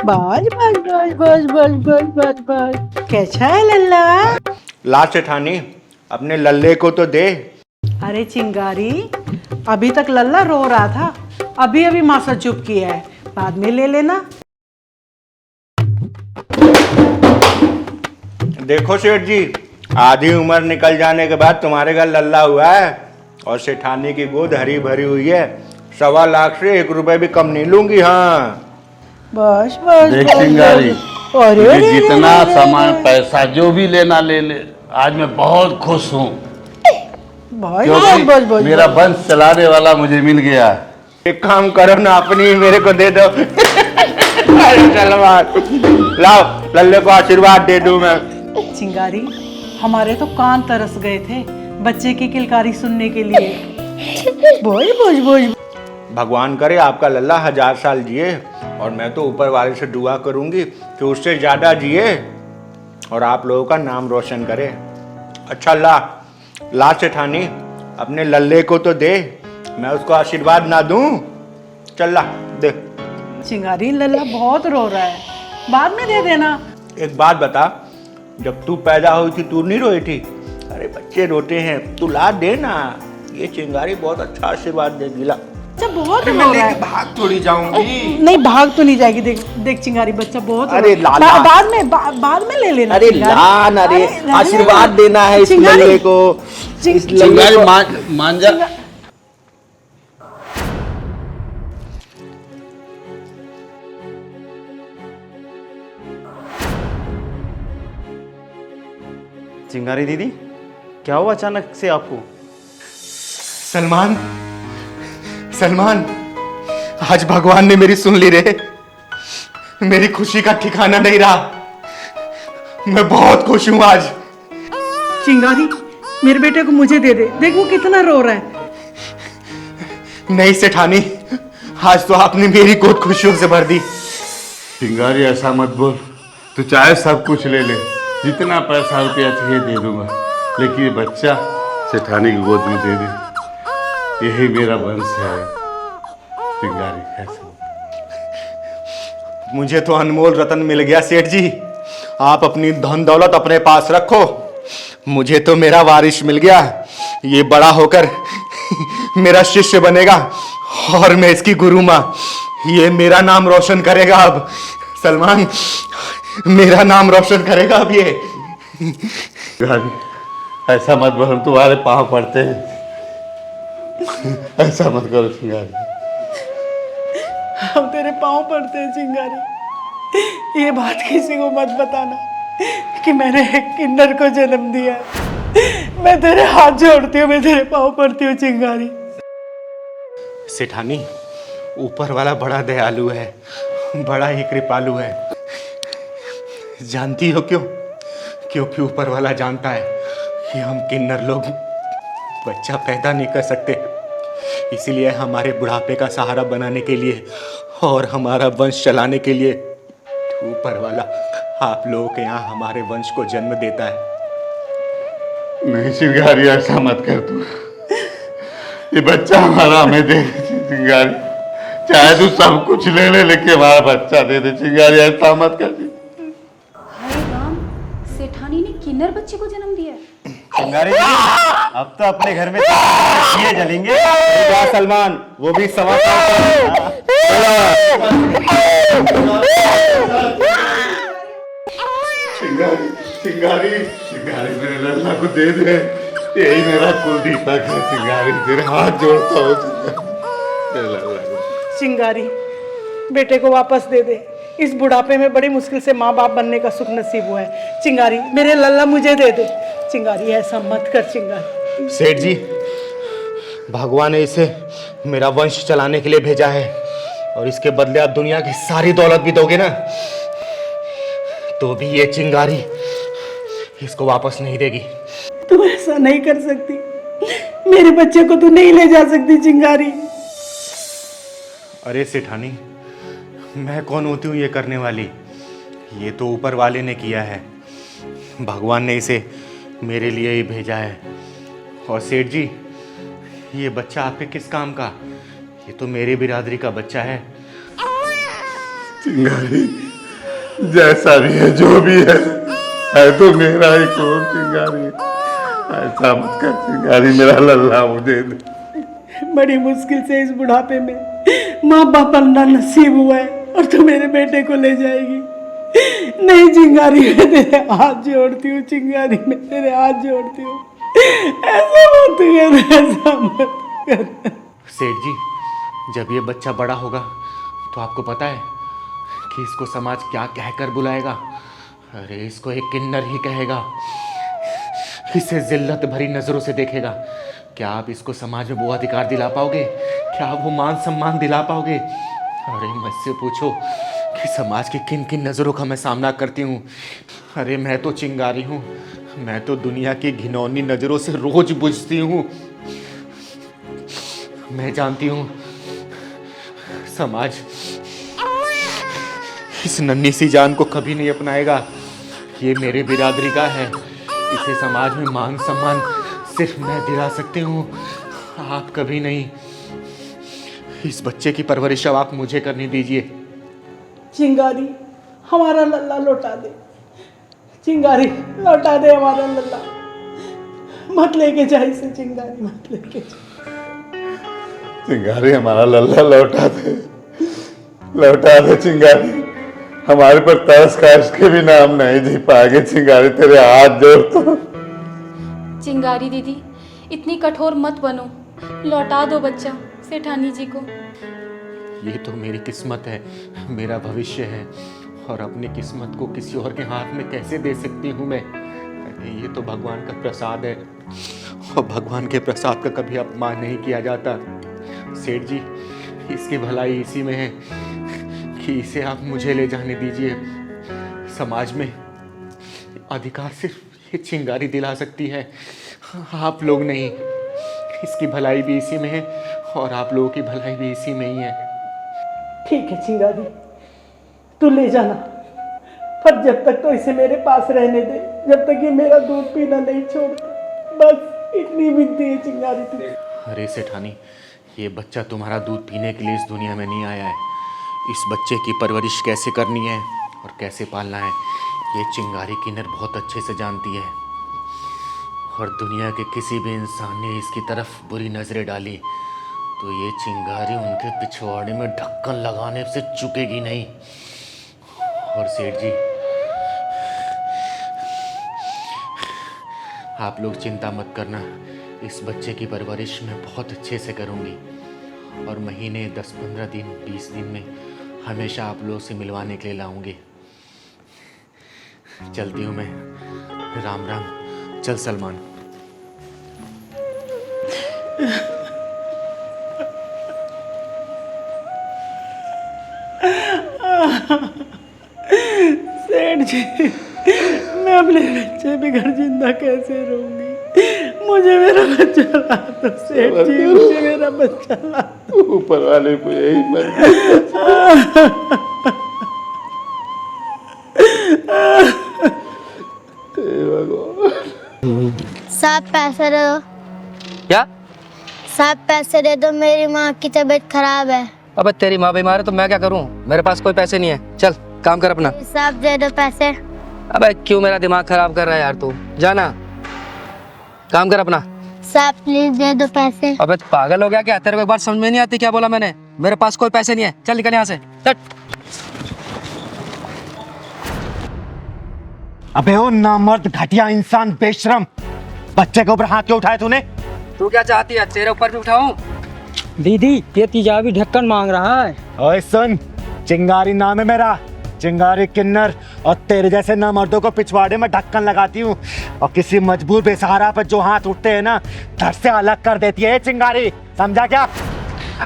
बस बस बस बस बस बस बस बस। कैसा है लल्ला? ला सेठानी, अपने लल्ले को तो दे। अरे चिंगारी, अभी तक लल्ला रो रहा था, अभी अभी मासा चुप किया है, बाद में ले लेना। देखो सेठ जी, आधी उम्र निकल जाने के बाद तुम्हारे घर लल्ला हुआ है और सेठानी की गोद हरी भरी हुई है। 1.25 लाख से 1 रुपए भी कम नहीं लूंगी। हाँ बस बस देख बस, चिंगारी, बस। अरे तुझे रे जितना रे रे सामान रे। पैसा जो भी लेना ले ले। आज मैं बहुत खुश हूँ बस क्योंकि बस बस मेरा बस। वंश चलाने वाला मुझे मिल गया। एक काम करो ना, अपनी मेरे को दे दो। अरे सलमान, लाओ लल्ले को आशीर्वाद दे दूं मैं। चिंगारी, हमारे तो कान तरस गए थे बच्चे की किलकारी सुनने के लिए। बोल बोल बोल। भगवान करे आपका लल्ला 1000 साल जिए, और मैं तो ऊपर वाले से दुआ करूंगी कि उससे ज्यादा जिए और आप लोगों का नाम रोशन करे। अच्छा ला सेठानी, अपने लल्ले को तो दे, मैं उसको आशीर्वाद ना दूं? चल ला दे। चिंगारी, लल्ला बहुत रो रहा है, बाद में दे देना। एक बात बता, जब तू पैदा हुई थी तू नहीं रोई थी? अरे बच्चे रोते हैं, तू ला दे ना। ये चिंगारी बहुत अच्छा आशीर्वाद देगी। ला। बच्चा बहुत मैं रो रहा लेके है। भाग थोड़ी जाऊंगी। नहीं, भाग तो नहीं जाएगी। देख देख चिंगारी, बच्चा बहुत अरे रो रहा है। लाला। बाद में ले लेना। अरे चिंगारी। ला ना रे, अरे, आशीर्वाद देना है इस चिंगारी। लल्ले को। इस लल्ले चिंगारी को मान जा। चिंगारी दीदी, क्या हुआ अचानक से आपको? सलमान, आज भगवान ने मेरी सुन ली रे। मेरी खुशी का ठिकाना नहीं रहा। मैं बहुत खुश हूं आज। चिंगारी, मेरे बेटे को मुझे दे दे, देख वो कितना रो रहा है। नहीं सेठानी, आज तो आपने मेरी गोद खुशियों से भर दी। चिंगारी ऐसा मत बोल, तू चाहे सब कुछ ले ले, जितना पैसा रुपया चाहिए दे दूंगा, लेकिन ये बच्चा सेठानी की गोद में दे दे। यही मेरा वंश है। चिंगारी कैसे? मुझे तो अनमोल रतन मिल गया सेठ जी। आप अपनी धन दौलत अपने पास रखो, मुझे तो मेरा वारिस मिल गया। ये बड़ा होकर मेरा शिष्य बनेगा और मैं इसकी गुरु माँ। ये मेरा नाम रोशन करेगा अब। सलमान, मेरा नाम रोशन करेगा अब ये। चिंगारी, ऐसा मत बोल, हम तुम्हारे पाँव पड़ते हैं। ऐसा मत करो चिंगारी। हम तेरे पाँव पड़ते हैं चिंगारी। ये बात किसी को मत बताना कि मैंने एक किन्नर को जन्म दिया है। मैं तेरे हाथ जोड़ती हूँ, मैं तेरे पाँव पड़ती हूँ चिंगारी। सेठानी, ऊपर वाला बड़ा दयालु है, बड़ा ही कृपालु है। जानती हो क्यों? क्योंकि ऊपर वाला जानता है कि हम किन्नर लोग बच्चा पैदा नहीं कर सकते, इसलिए हमारे बुढ़ापे का सहारा बनाने के लिए और हमारा वंश चलाने के लिए ऊपर वाला आप लोगों के यहाँ हमारे वंश को जन्म देता है। नहीं चिंगारी, ऐसा मत कर तू। ये बच्चा हमारा हमें दे चिंगारी। चाहे तू सब कुछ ले ले, लेके हमारा बच्चा दे दे चिंगारी। ऐसा मत कर। हाय राम, सेठानी ने किन्नर बच्चे को जन्म दिया है। चिंगारी दीदी, अब तो अपने घर में दिए जलेंगे। क्या सलमान, वो भी 1.25 साल चिंगारी चिंगारी चिंगारी, मेरे लल्ला को दे दे। यही मेरा कुल दीपक है चिंगारी, तेरे हाथ जोड़ता हूँ मेरे लल्ला को। चिंगारी, बेटे को वापस दे दे। इस बुढ़ापे में बड़ी मुश्किल से माँ बाप बनने का सुख नसीब हुआ है। चिंगारी, मेरे लल्ला मुझे दे दे। चिंगारी, ऐसा मत कर चिंगारी। सेठ जी, भगवान ने इसे मेरा वंश चलाने के लिए भेजा है और इसके बदले आप दुनिया की सारी दौलत भी दोगे ना, तो भी ये चिंगारी इसको वापस नहीं देगी। तू ऐसा नहीं कर सकती, मेरे बच्चे को तू नहीं ले जा सकती चिंगारी। अरे सेठानी, मैं कौन होती हूँ ये करने वाली? ये तो ऊपर वाले ने किया है, भगवान ने इसे मेरे लिए ही भेजा है। और सेठ जी, ये बच्चा आपके किस काम का? ये तो मेरी बिरादरी का बच्चा है। चिंगारी, जैसा भी है जो भी है तो मेरा ही खून चिंगारी। ऐसा मत कर चिंगारी, मेरा लल्ला मुझे दे। बड़ी मुश्किल से इस बुढ़ापे में माँ बाप बनना नसीब हुआ है और तू मेरे बेटे को ले जाएगी। नहीं चिंगारी, मैं तेरे हाथ जोड़ती हूँ चिंगारी, मैं तेरे हाथ जोड़ती हूँ। ऐसा मत कर, ऐसा मत कर। सेठ जी, जब ये बच्चा बड़ा होगा तो आपको पता है कि इसको समाज क्या कहकर बुलाएगा? अरे इसको एक किन्नर ही कहेगा। इसे जिल्लत भरी नजरों से देखेगा। क्या आप इसको समाज में वो अधिकार दिला पाओगे? क्या आप वो मान सम्मान दिला पाओगे? अरे मुझसे पूछो कि समाज की किन किन नज़रों का मैं सामना करती हूँ। अरे मैं तो चिंगारी हूँ, मैं तो दुनिया की घिनौनी नज़रों से रोज बुझती हूँ। मैं जानती हूँ समाज इस नन्ही सी जान को कभी नहीं अपनाएगा। ये मेरे बिरादरी का है, इसे समाज में मान सम्मान सिर्फ मैं दिला सकती हूँ, आप कभी नहीं। इस बच्चे की परवरिश अब आप मुझे करने दीजिए। चिंगारी, हमारा लल्ला लौटा दे। चिंगारी, लौटा दे हमारा लल्ला। मत लेके जा इसे चिंगारी, मत लेके जा। चिंगारी, हमारा लल्ला लौटा दे चिंगारी। हमारे पर तरस खाश के भी नाम नहीं जी पाएंगे चिंगारी, तेरे हाथ जोड़ता। चिंगारी दीदी, इतनी कठोर मत बनो, लौटा दो बच्चा सेठानी जी को। ये तो मेरी किस्मत है, मेरा भविष्य है, और अपनी किस्मत को किसी और के हाथ में कैसे दे सकती हूँ मैं? अरे ये तो भगवान का प्रसाद है, और भगवान के प्रसाद का कभी अपमान नहीं किया जाता। सेठ जी, इसकी भलाई इसी में है कि इसे आप मुझे ले जाने दीजिए। समाज में अधिकार सिर्फ ये चिंगारी दिला सकती है, आप लोग नहीं। इसकी भलाई भी इसी में है और आप लोगों की भलाई भी इसी में ही है। ठीक है चिंगारी, तू ले जाना, पर जब तक तो इसे मेरे पास रहने दे, जब तक ये मेरा दूध पीना नहीं छोड़ता। बस इतनी विनती है चिंगारी तुझे। अरे सेठानी, ये बच्चा तुम्हारा दूध पीने के लिए इस दुनिया में नहीं आया है। इस बच्चे की परवरिश कैसे करनी है और कैसे पालना है, ये चिंगारी किन्नर बहुत अच्छे से जानती है। और दुनिया के किसी भी इंसान ने इसकी तरफ बुरी नज़रें डाली तो ये चिंगारी उनके पिछवाड़े में ढक्कन लगाने से चुकेगी नहीं। और सेठ जी, आप लोग चिंता मत करना, इस बच्चे की परवरिश मैं बहुत अच्छे से करूँगी, और महीने 10-15 दिन 20 दिन में हमेशा आप लोग से मिलवाने के लिए लाऊंगी। चलती हूँ मैं, राम राम। चल सलमान। सेठ जी, मैं अपने बच्चे बिगड़ जिंदा कैसे रहूंगी? मुझे मेरा बच्चा ला दो सेठ जी, मुझे मेरा बच्चा ला दो। ऊपर वाले को यही मन। साहब पैसे दे दो। क्या? साहब पैसे दे दो, मेरी माँ की तबीयत खराब है। अबे तेरी माँ बीमार है तो मैं क्या करूं? मेरे पास कोई पैसे नहीं है। चल काम कर अपना। साहब दे दो पैसे। अबे क्यों मेरा दिमाग खराब कर रहा है यार तू? जाना, काम कर अपना। साहब प्लीज दे दो पैसे। अबे पागल हो गया क्या? तेरे को एक बार समझ में नहीं आती क्या बोला मैंने? मेरे पास कोई पैसे नहीं है। चल निकल यहाँ से, चट। अबे ओ नामर्द, घटिया इंसान, बेशरम, बच्चे के ऊपर हाथ क्यों उठाए तूने? तू क्या चाहती है, तेरे ऊपर भी उठाऊं? दीदी ये तेजाबी ढक्कन मांग रहा है। ओए सुन, चिंगारी नाम है मेरा, चिंगारी किन्नर, और तेरे जैसे नामर्दों को पिछवाड़े में ढक्कन लगाती हूँ, और किसी मजबूर बेसहारा पर जो हाथ उठते हैं ना, धड़ से अलग कर देती है ये चिंगारी, समझा क्या?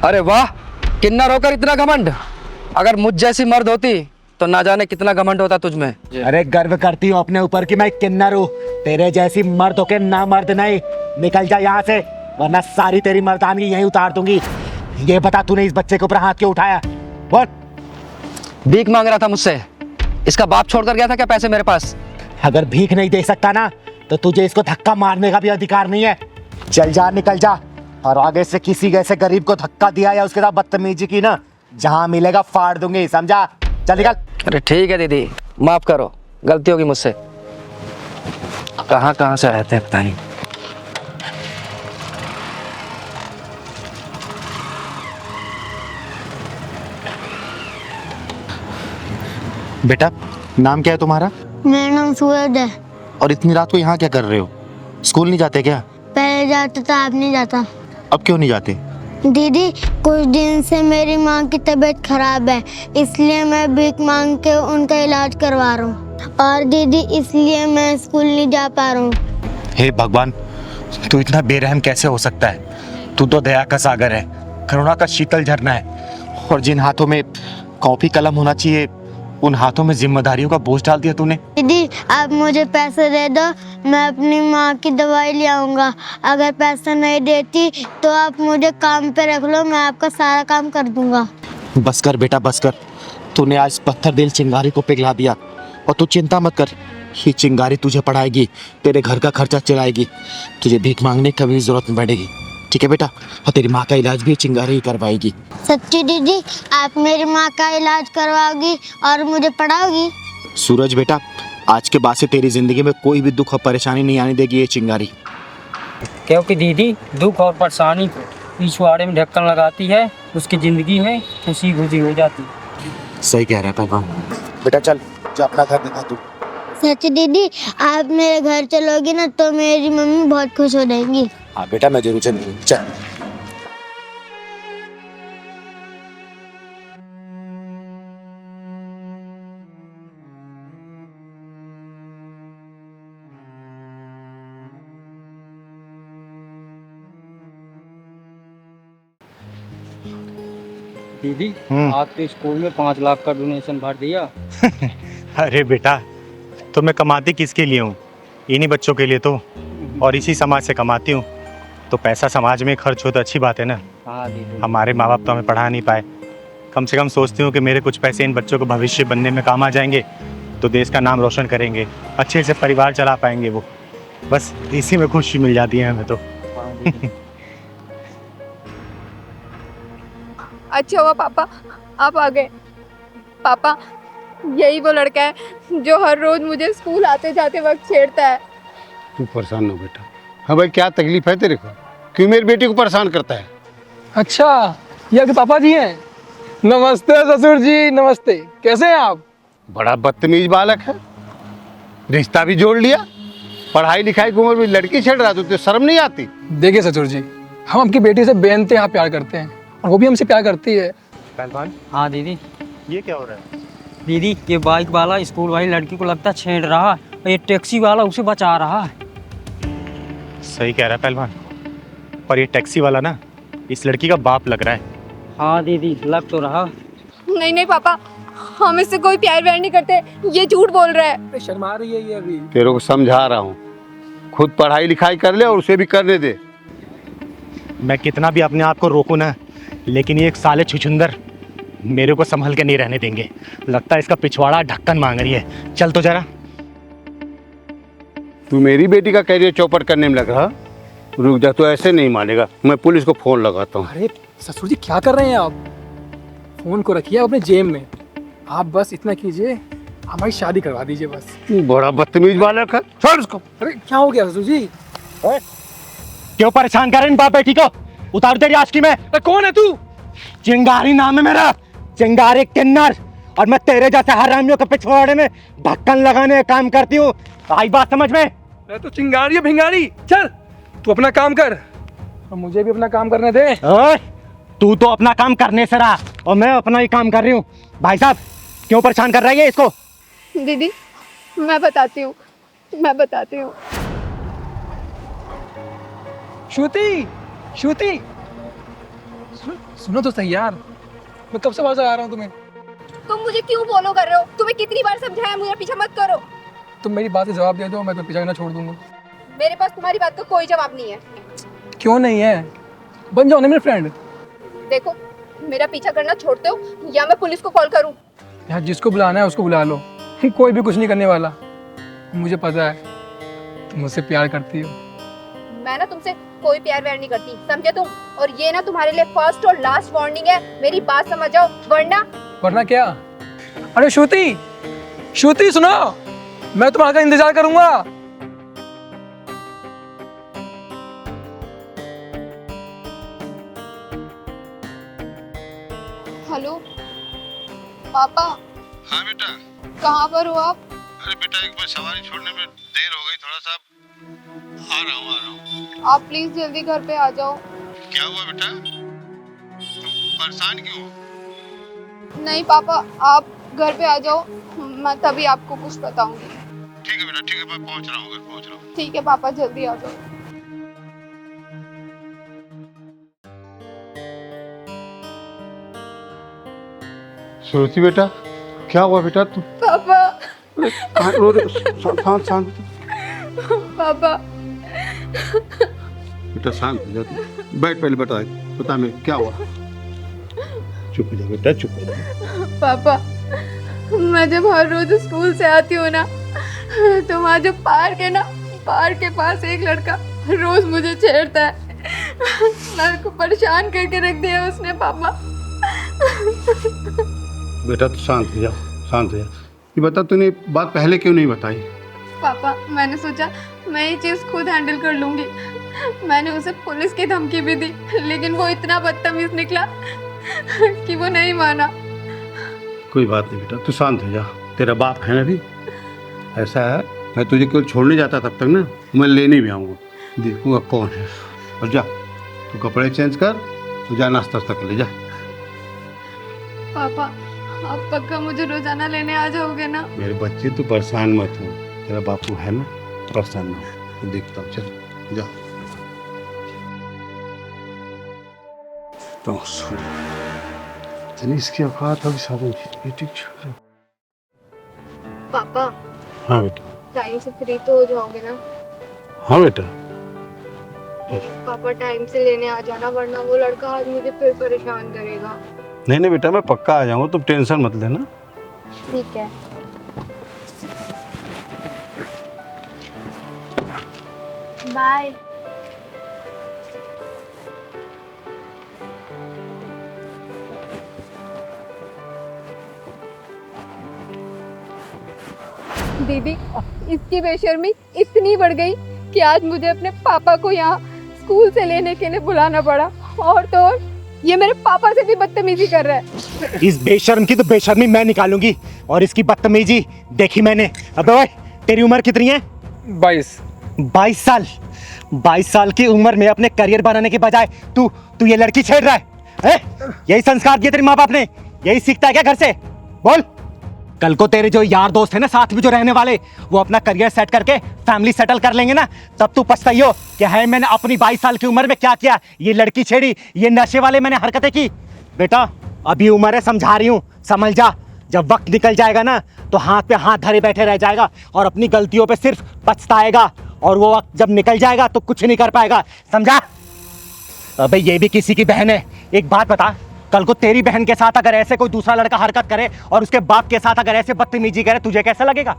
अरे वाह, किन्नर होकर इतना घमंड। अगर मुझ जैसी मर्द होती तो ना जाने कितना घमंड होता तुझ में। अरे गर्व करती हूँ अपने ऊपर कि मैं किन्नर हूँ, तेरे जैसी मर्द होके ना मर्द नहीं। निकल जा यहाँ से, वरना सारी तेरी मर्दानगी यहीं उतार दूंगी। ये बता, तूने इस बच्चे के ऊपर हाथ क्यों उठाया? बोल। भीख मांग रहा था मुझसे, इसका बाप छोड़कर गया था क्या पैसे मेरे पास? अगर भीख नहीं दे सकता ना तो तुझे इसको धक्का मारने का भी अधिकार नहीं है। चल जा, निकल जा, और आगे से किसी ऐसे गरीब को धक्का दिया या उसके साथ बदतमीजी की ना, जहां मिलेगा फाड़ दूंगी, समझा? चल निकल। अरे ठीक है दीदी, माफ करो, गलती होगी मुझसे। कहाँ कहाँ से आए थे पता नहीं। बेटा नाम क्या है तुम्हारा? मेरा नाम सूरज है। और इतनी रात को यहाँ क्या कर रहे हो? स्कूल नहीं जाते क्या? पहले जाता था, अब नहीं जाता। अब क्यों नहीं जाते? दीदी कुछ दिन से मेरी माँ की तबीयत खराब है, इसलिए मैं भीख मांग के उनका इलाज करवा रहा हूँ। और दीदी इसलिए मैं स्कूल नहीं जा पा रहा हूँ। हे भगवान, तू इतना बेरहम कैसे हो सकता है? तू तो दया का सागर है, करुणा का शीतल झरना है। और जिन हाथों में कॉपी कलम होना चाहिए, उन हाथों में जिम्मेदारियों का बोझ डाल दिया तूने। दीदी आप मुझे पैसे दे दो, मैं अपनी माँ की दवाई ले आऊँगा। अगर पैसा नहीं देती तो आप मुझे काम पे रख लो, मैं आपका सारा काम कर दूँगा। बस कर बेटा बस कर, तूने आज पत्थर दिल चिंगारी को पिघला दिया। और तू चिंता मत कर, ये चिंगारी तुझे पढ़ाएगी, तेरे घर का खर्चा चलाएगी, तुझे भीख मांगने की भी जरूरत नहीं पड़ेगी। ठीक है बेटा? और तेरी माँ का इलाज भी चिंगारी ही करवाएगी। सच्ची दीदी आप मेरी माँ का इलाज करवाओगी और मुझे पढ़ाओगी? सूरज बेटा, आज के बाद से तेरी जिंदगी में कोई भी दुख और परेशानी नहीं आने देगी ये चिंगारी। क्योंकि दीदी दुख और परेशानी को पिछवाड़े में ढक्कन लगाती है, उसकी जिंदगी में खुशी खुशी हो जाती है। सही कह रहा है पहलवान। बेटा चल जा अपना घर दिखा तू। सच्ची दीदी आप मेरे घर चलोगी ना तो मेरी मम्मी बहुत खुश हो जाएंगी। हाँ बेटा मैं जरूर चलूंगी, चल। दीदी आप तो स्कूल में 5 लाख का डोनेशन भर दिया। अरे बेटा, तो मैं कमाती किसके लिए हूँ? इन्हीं बच्चों के लिए तो, और इसी समाज से कमाती हूँ। तो पैसा समाज में खर्च हो तो अच्छी बात है ना। हाँ दीदी। हमारे माँ बाप तो हमें पढ़ा नहीं पाए, कम से कम सोचती हूँ कि मेरे कुछ पैसे इन बच्चों को भविष्य बनने में काम आ जाएंगे, तो देश का नाम रोशन करेंगे, अच्छे से परिवार चला पाएंगे वो। बस इसी में खुशी मिल जाती है हमें तो। अच्छा हुआ पापा आप आ गए। पापा यही वो लड़का है जो हर रोज मुझे स्कूल आते जाते वक्त छेड़ता है। तू परेशान हो बेटा। हाँ भाई क्या तकलीफ है तेरे को? क्यों मेरी बेटी को परेशान करता है? अच्छा ये आपके पापा जी हैं। नमस्ते ससुर जी, नमस्ते। कैसे हैं आप? बड़ा बदतमीज बालक है, रिश्ता भी जोड़ लिया। पढ़ाई लिखाई की उम्र में लड़की छेड़ रहा, तो शर्म नहीं आती? देखिए ससुर जी, हम आपकी बेटी से बेइंतहा प्यार करते हैं और वो भी हमसे प्यार करती है। पहलवान हाँ दीदी। ये क्या हो रहा है? दीदी ये बाइक वाला स्कूल वाली लड़की को लगता छेड़ रहा है और ये टैक्सी वाला उसे बचा रहा है। सही कह रहा है पहलवान, पर ये टैक्सी वाला ना इस लड़की का बाप लग रहा है। हाँ दीदी लग तो रहा। नहीं नहीं पापा, हम इससे कोई प्यार व्यार नहीं करते, ये झूठ बोल रहा है। शर्मा रही है ये अभी। तेरे को समझा रहा हूँ, खुद पढ़ाई लिखाई कर ले और उसे भी करने दे। मैं कितना भी अपने आप को रोकूं ना, लेकिन ये एक साले छुछुंदर मेरे को संभल के नहीं रहने देंगे। लगता है इसका पिछवाड़ा ढक्कन मांग रही है। चल तो जरा। तू मेरी बेटी का कैरियर चौपट करने में लग रहा? रुक जा, तो ऐसे नहीं मानेगा, मैं पुलिस को फोन लगाता हूँ। अरे ससुर जी क्या कर रहे हैं आप? फोन को रखिए अपने जेब में। आप बस इतना कीजिए, हमारी शादी करवा दीजिए बस। बड़ा बदतमीज बालक है, छोड़ उसको। अरे क्या हो गया ससुर जी? क्यों परेशान कर रहे हैं बाप बेटी को? उतार तेरी आशिकी में। कौन है तू? चिंगारी नाम है मेरा, चिंगारी किन्नर। और मैं तेरे जैसे हरामियों के पिछवाड़े में ढक्कन लगाने का काम करती हूँ। आई बात समझ में? मैं तो चिंगारी है भिंगारी। चल तू अपना काम कर और मुझे भी अपना काम करने दे। ओए, तू तो अपना काम करने से रहा और मैं अपना ही काम कर रही हूँ। भाई साहब क्यों परेशान कर रही है इसको? दीदी मैं बताती हूँ, मैं बताती हूँ। श्रुति, श्रुति सुनो तो सही यार, मैं कब से आवाज आ रहा हूँ तुम्हें। तुम मुझे क्यों फॉलो कर रहे हो? तुम्हें कितनी बार समझाया मुझे पीछा मत करो। तुम मेरी बात का जवाब दे दो, मैं तो पीछा ना छोड़ दूंगा। मेरे पास तुम्हारी बात का कोई जवाब नहीं है। क्यों नहीं है? बन जाओ ना मेरे फ्रेंड। देखो मेरा पीछा करना छोड़ते हो या मैं पुलिस को कॉल करूं? यार जिसको बुलाना है उसको बुला लो, कोई भी कुछ नहीं करने वाला। मुझे पता है तुम मुझसे प्यार करती हो। मैं ना तुमसे कोई प्यार व्यार नहीं करती, समझे तुम? और ये ना तुम्हारे लिए फर्स्ट और लास्ट वार्निंग है, मेरी बात समझ जाओ वरना। वरना क्या? अरे श्रुति, श्रुति सुनो, मैं तुम्हारा इंतजार करूंगा। हेलो पापा। हाँ बेटा। कहाँ पर हो आप? अरे बेटा एक बार सवारी छोड़ने में देर हो गई, थोड़ा सा आ रहा हूँ। आप प्लीज जल्दी घर पे आ जाओ। क्या हुआ बेटा, परेशान क्यों? नहीं पापा, आप घर पे आ जाओ, मैं तभी आपको कुछ बताऊंगी। ठीक है बेटा, ठीक है, मैं पहुंच रहा हूँ, घर पहुंच रहा हूँ। ठीक है पापा, जल्दी आ जाओ। श्रुति बेटा, क्या हुआ बेटा? तू पापा। शांत शांत पापा। बेटा, शांत हो जा तू। बैठ, पहले बता मैं क्या हुआ। चुप हो जा बेटा, चुप हो जा। पापा, मैं जब हर रोज स्कूल से आती हूँ ना, तो वहाँ जो पार्क है ना, पार्क के पास एक लड़का रोज मुझे छेड़ता है। मेरे को परेशान करके रख दिया उसने पापा। बेटा तू शांत हो जा, शांत हो जा। ये बता, तूने बात पहले क्यों नहीं बताई? पापा, मैंने सोचा मैं ये चीज़ खुद हैंडल कर लूँगी। मैंने उसे पुलिस की धमकी भी दी, लेकिन वो इतना बदतमीज निकला कि वो नहीं माना। कोई बात नहीं बेटा, तू शांत हो जा। तेरा बाप है ना भी, ऐसा है, मैं तुझे केवल छोड़ने जाता तब तक ना, मैं लेने भी आऊँगा, देखूँगा कौन है। और जा तू कपड़े चेंज कर, तू जा नाश्ता कर ले जा। पापा, आप पक्का मुझे रोजाना लेने आ जाओगे ना? मेरे बच्चे तू परेशान मत हो, तेरा बापू है ना, परेशान ना हो। देखता हूँ, चल जा। तो सुन, इसकी औकात अभी साधन ठीक। पापा। हाँ बेटा। टाइम से फ्री तो हो जाओगे ना? हाँ बेटा। पापा टाइम से लेने आ जाना, वरना वो लड़का आज मुझे फिर परेशान करेगा। नहीं बेटा, मैं पक्का आ जाऊंगा, तुम टेंशन मत लेना। ठीक है। बाय। दीदी, इसकी बेशर्मी इतनी बढ़ गई कि आज मुझे अपने पापा को यहाँ स्कूल से लेने के लिए बुलाना पड़ा। और तो और ये मेरे पापा से भी बदतमीजी कर रहा है। इस बेशर्म की तो बेशर्मी मैं निकालूंगी, और इसकी बदतमीजी देखी मैंने। अबे ओए, तेरी उम्र कितनी है? 22 साल। 22 साल की उम्र में अपने करियर बनाने के बजाय तू ये लड़की छेड़ रहा है? यही संस्कार दिए तेरे माँ बाप ने? यही सीखता है क्या घर से? बोल। कल को तेरे जो यार दोस्त है ना, साथ में जो रहने वाले, वो अपना करियर सेट करके फैमिली सेटल कर लेंगे ना, तब तू पछताइयो कि है मैंने अपनी 22 साल की उम्र में क्या किया। ये लड़की छेड़ी, ये नशे वाले मैंने हरकतें की। बेटा अभी उम्र है, समझा रही हूँ, समझ जा। जब वक्त निकल जाएगा ना, तो हाथ पे हाथ धरे बैठे रह जाएगा और अपनी गलतियों पे सिर्फ पछताएगा, और वो वक्त जब निकल जाएगा तो कुछ नहीं कर पाएगा, समझा? अबे ये भी किसी की बहन है। एक बात बता, कल को तेरी बहन के साथ अगर ऐसे कोई दूसरा लड़का हरकत करे और उसके बाप के साथ अगर ऐसे बदतमीजी करे, तुझे कैसा लगेगा?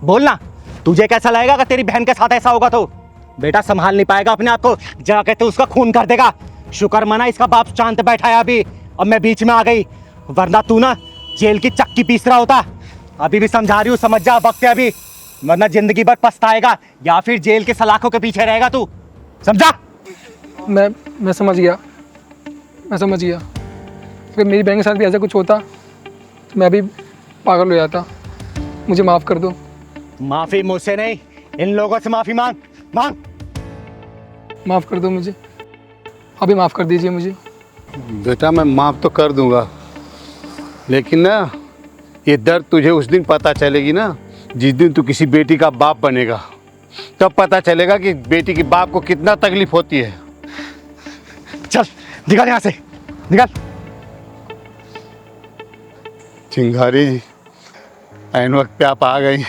बोलना, तुझे कैसा लगेगा अगर तेरी बहन के साथ ऐसा होगा? तो बेटा संभाल नहीं पाएगा अपने आप को, जाके तो उसका खून कर देगा। शुक्र मना इसका बाप शांत बैठा है अभी, अब मैं बीच में आ गई, वरना तू ना जेल की चक्की पीस रहा होता। अभी भी समझा रही हूँ, समझ जा, वक्त है अभी, वरना जिंदगी भर पछताएगा या फिर जेल के सलाखों के पीछे रहेगा तू, समझा? मैं समझ गया, मैं समझ गया। अगर मेरी बहन के साथ भी ऐसा कुछ होता तो मैं भी पागल हो जाता। मुझे माफ़ कर दो। माफी मुझसे नहीं, इन लोगों से माफी मांग। माफ़ कर दो मुझे, अभी माफ़ कर दीजिए मुझे। बेटा मैं माफ़ तो कर दूंगा, लेकिन ना ये दर्द तुझे उस दिन पता चलेगी ना, जिस दिन तू किसी बेटी का बाप बनेगा, तब पता चलेगा कि बेटी के बाप को कितना तकलीफ होती है। चल निकल यहाँ से, निकल। चिंगारी जी, ऐन वक्त पे आप आ गई।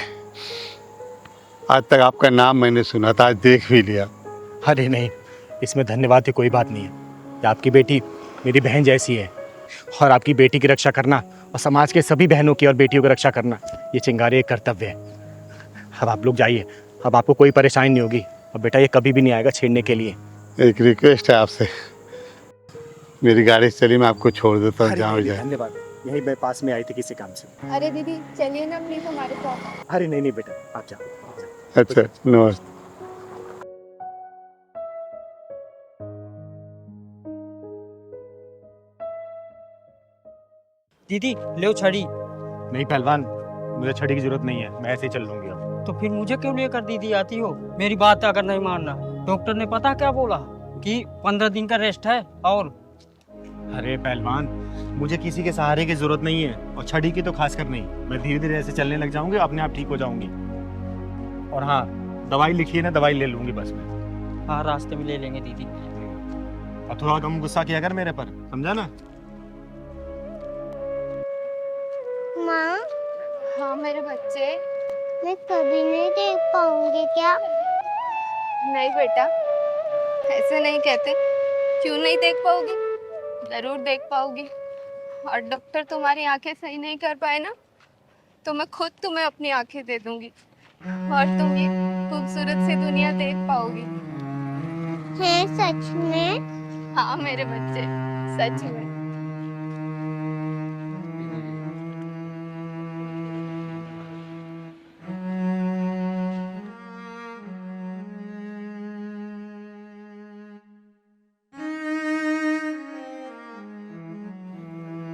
आज तक आपका नाम मैंने सुना था, आज देख भी लिया। अरे नहीं, इसमें धन्यवाद की कोई बात नहीं है। कि आपकी बेटी मेरी बहन जैसी है, और आपकी बेटी की रक्षा करना और समाज के सभी बहनों की और बेटियों की रक्षा करना, ये चिंगारी एक कर्तव्य है। अब आप लोग जाइए, अब आपको कोई परेशानी नहीं होगी, और बेटा ये कभी भी नहीं आएगा छेड़ने के लिए। एक रिक्वेस्ट है आपसे, मेरी गाड़ी चली, मैं आपको छोड़ देता हूँ, जहाँ भी जाए। धन्यवाद। यही मैं पास में आई थी किसी काम से। अरे दीदी चलिए ना प्लीज हमारे साथ। अरे नहीं नहीं बेटा, आप जाओ। अच्छा नमस्ते। दीदी ले छड़ी। नहीं पहलवान, मुझे छड़ी की जरूरत नहीं है, मैं ऐसे ही चल लूंगी अब। तो फिर मुझे क्यों लेकर दीदी आती हो? मेरी बात अगर नहीं मानना, डॉक्टर ने पता क्या बोला कि 15 दिन का रेस्ट है। और अरे पहलवान, मुझे किसी के सहारे की जरूरत नहीं है, और छड़ी की तो खासकर नहीं। मैं धीरे धीरे ऐसे चलने लग जाऊंगी, अपने आप ठीक हो जाऊंगी। और हाँ, दवाई लिखी है ना, दवाई ले लूंगी बस मैं। हाँ रास्ते में ले लेंगे दीदी। और थोड़ा कम गुस्सा किया कर मेरे पर, समझा ना? माँ, हाँ मेरे बच्चे। मैं कभी नहीं देख पाऊंगी क्या? नहीं बेटा, ऐसे नहीं कहते। क्यों नहीं देख पाओगी? जरूर देख पाओगी। और डॉक्टर तुम्हारी आंखें सही नहीं कर पाए ना, तो मैं खुद तुम्हें अपनी आंखें दे दूंगी और तुम ये खूबसूरत सी दुनिया देख पाओगी। है सच में? हाँ मेरे बच्चे, सच में।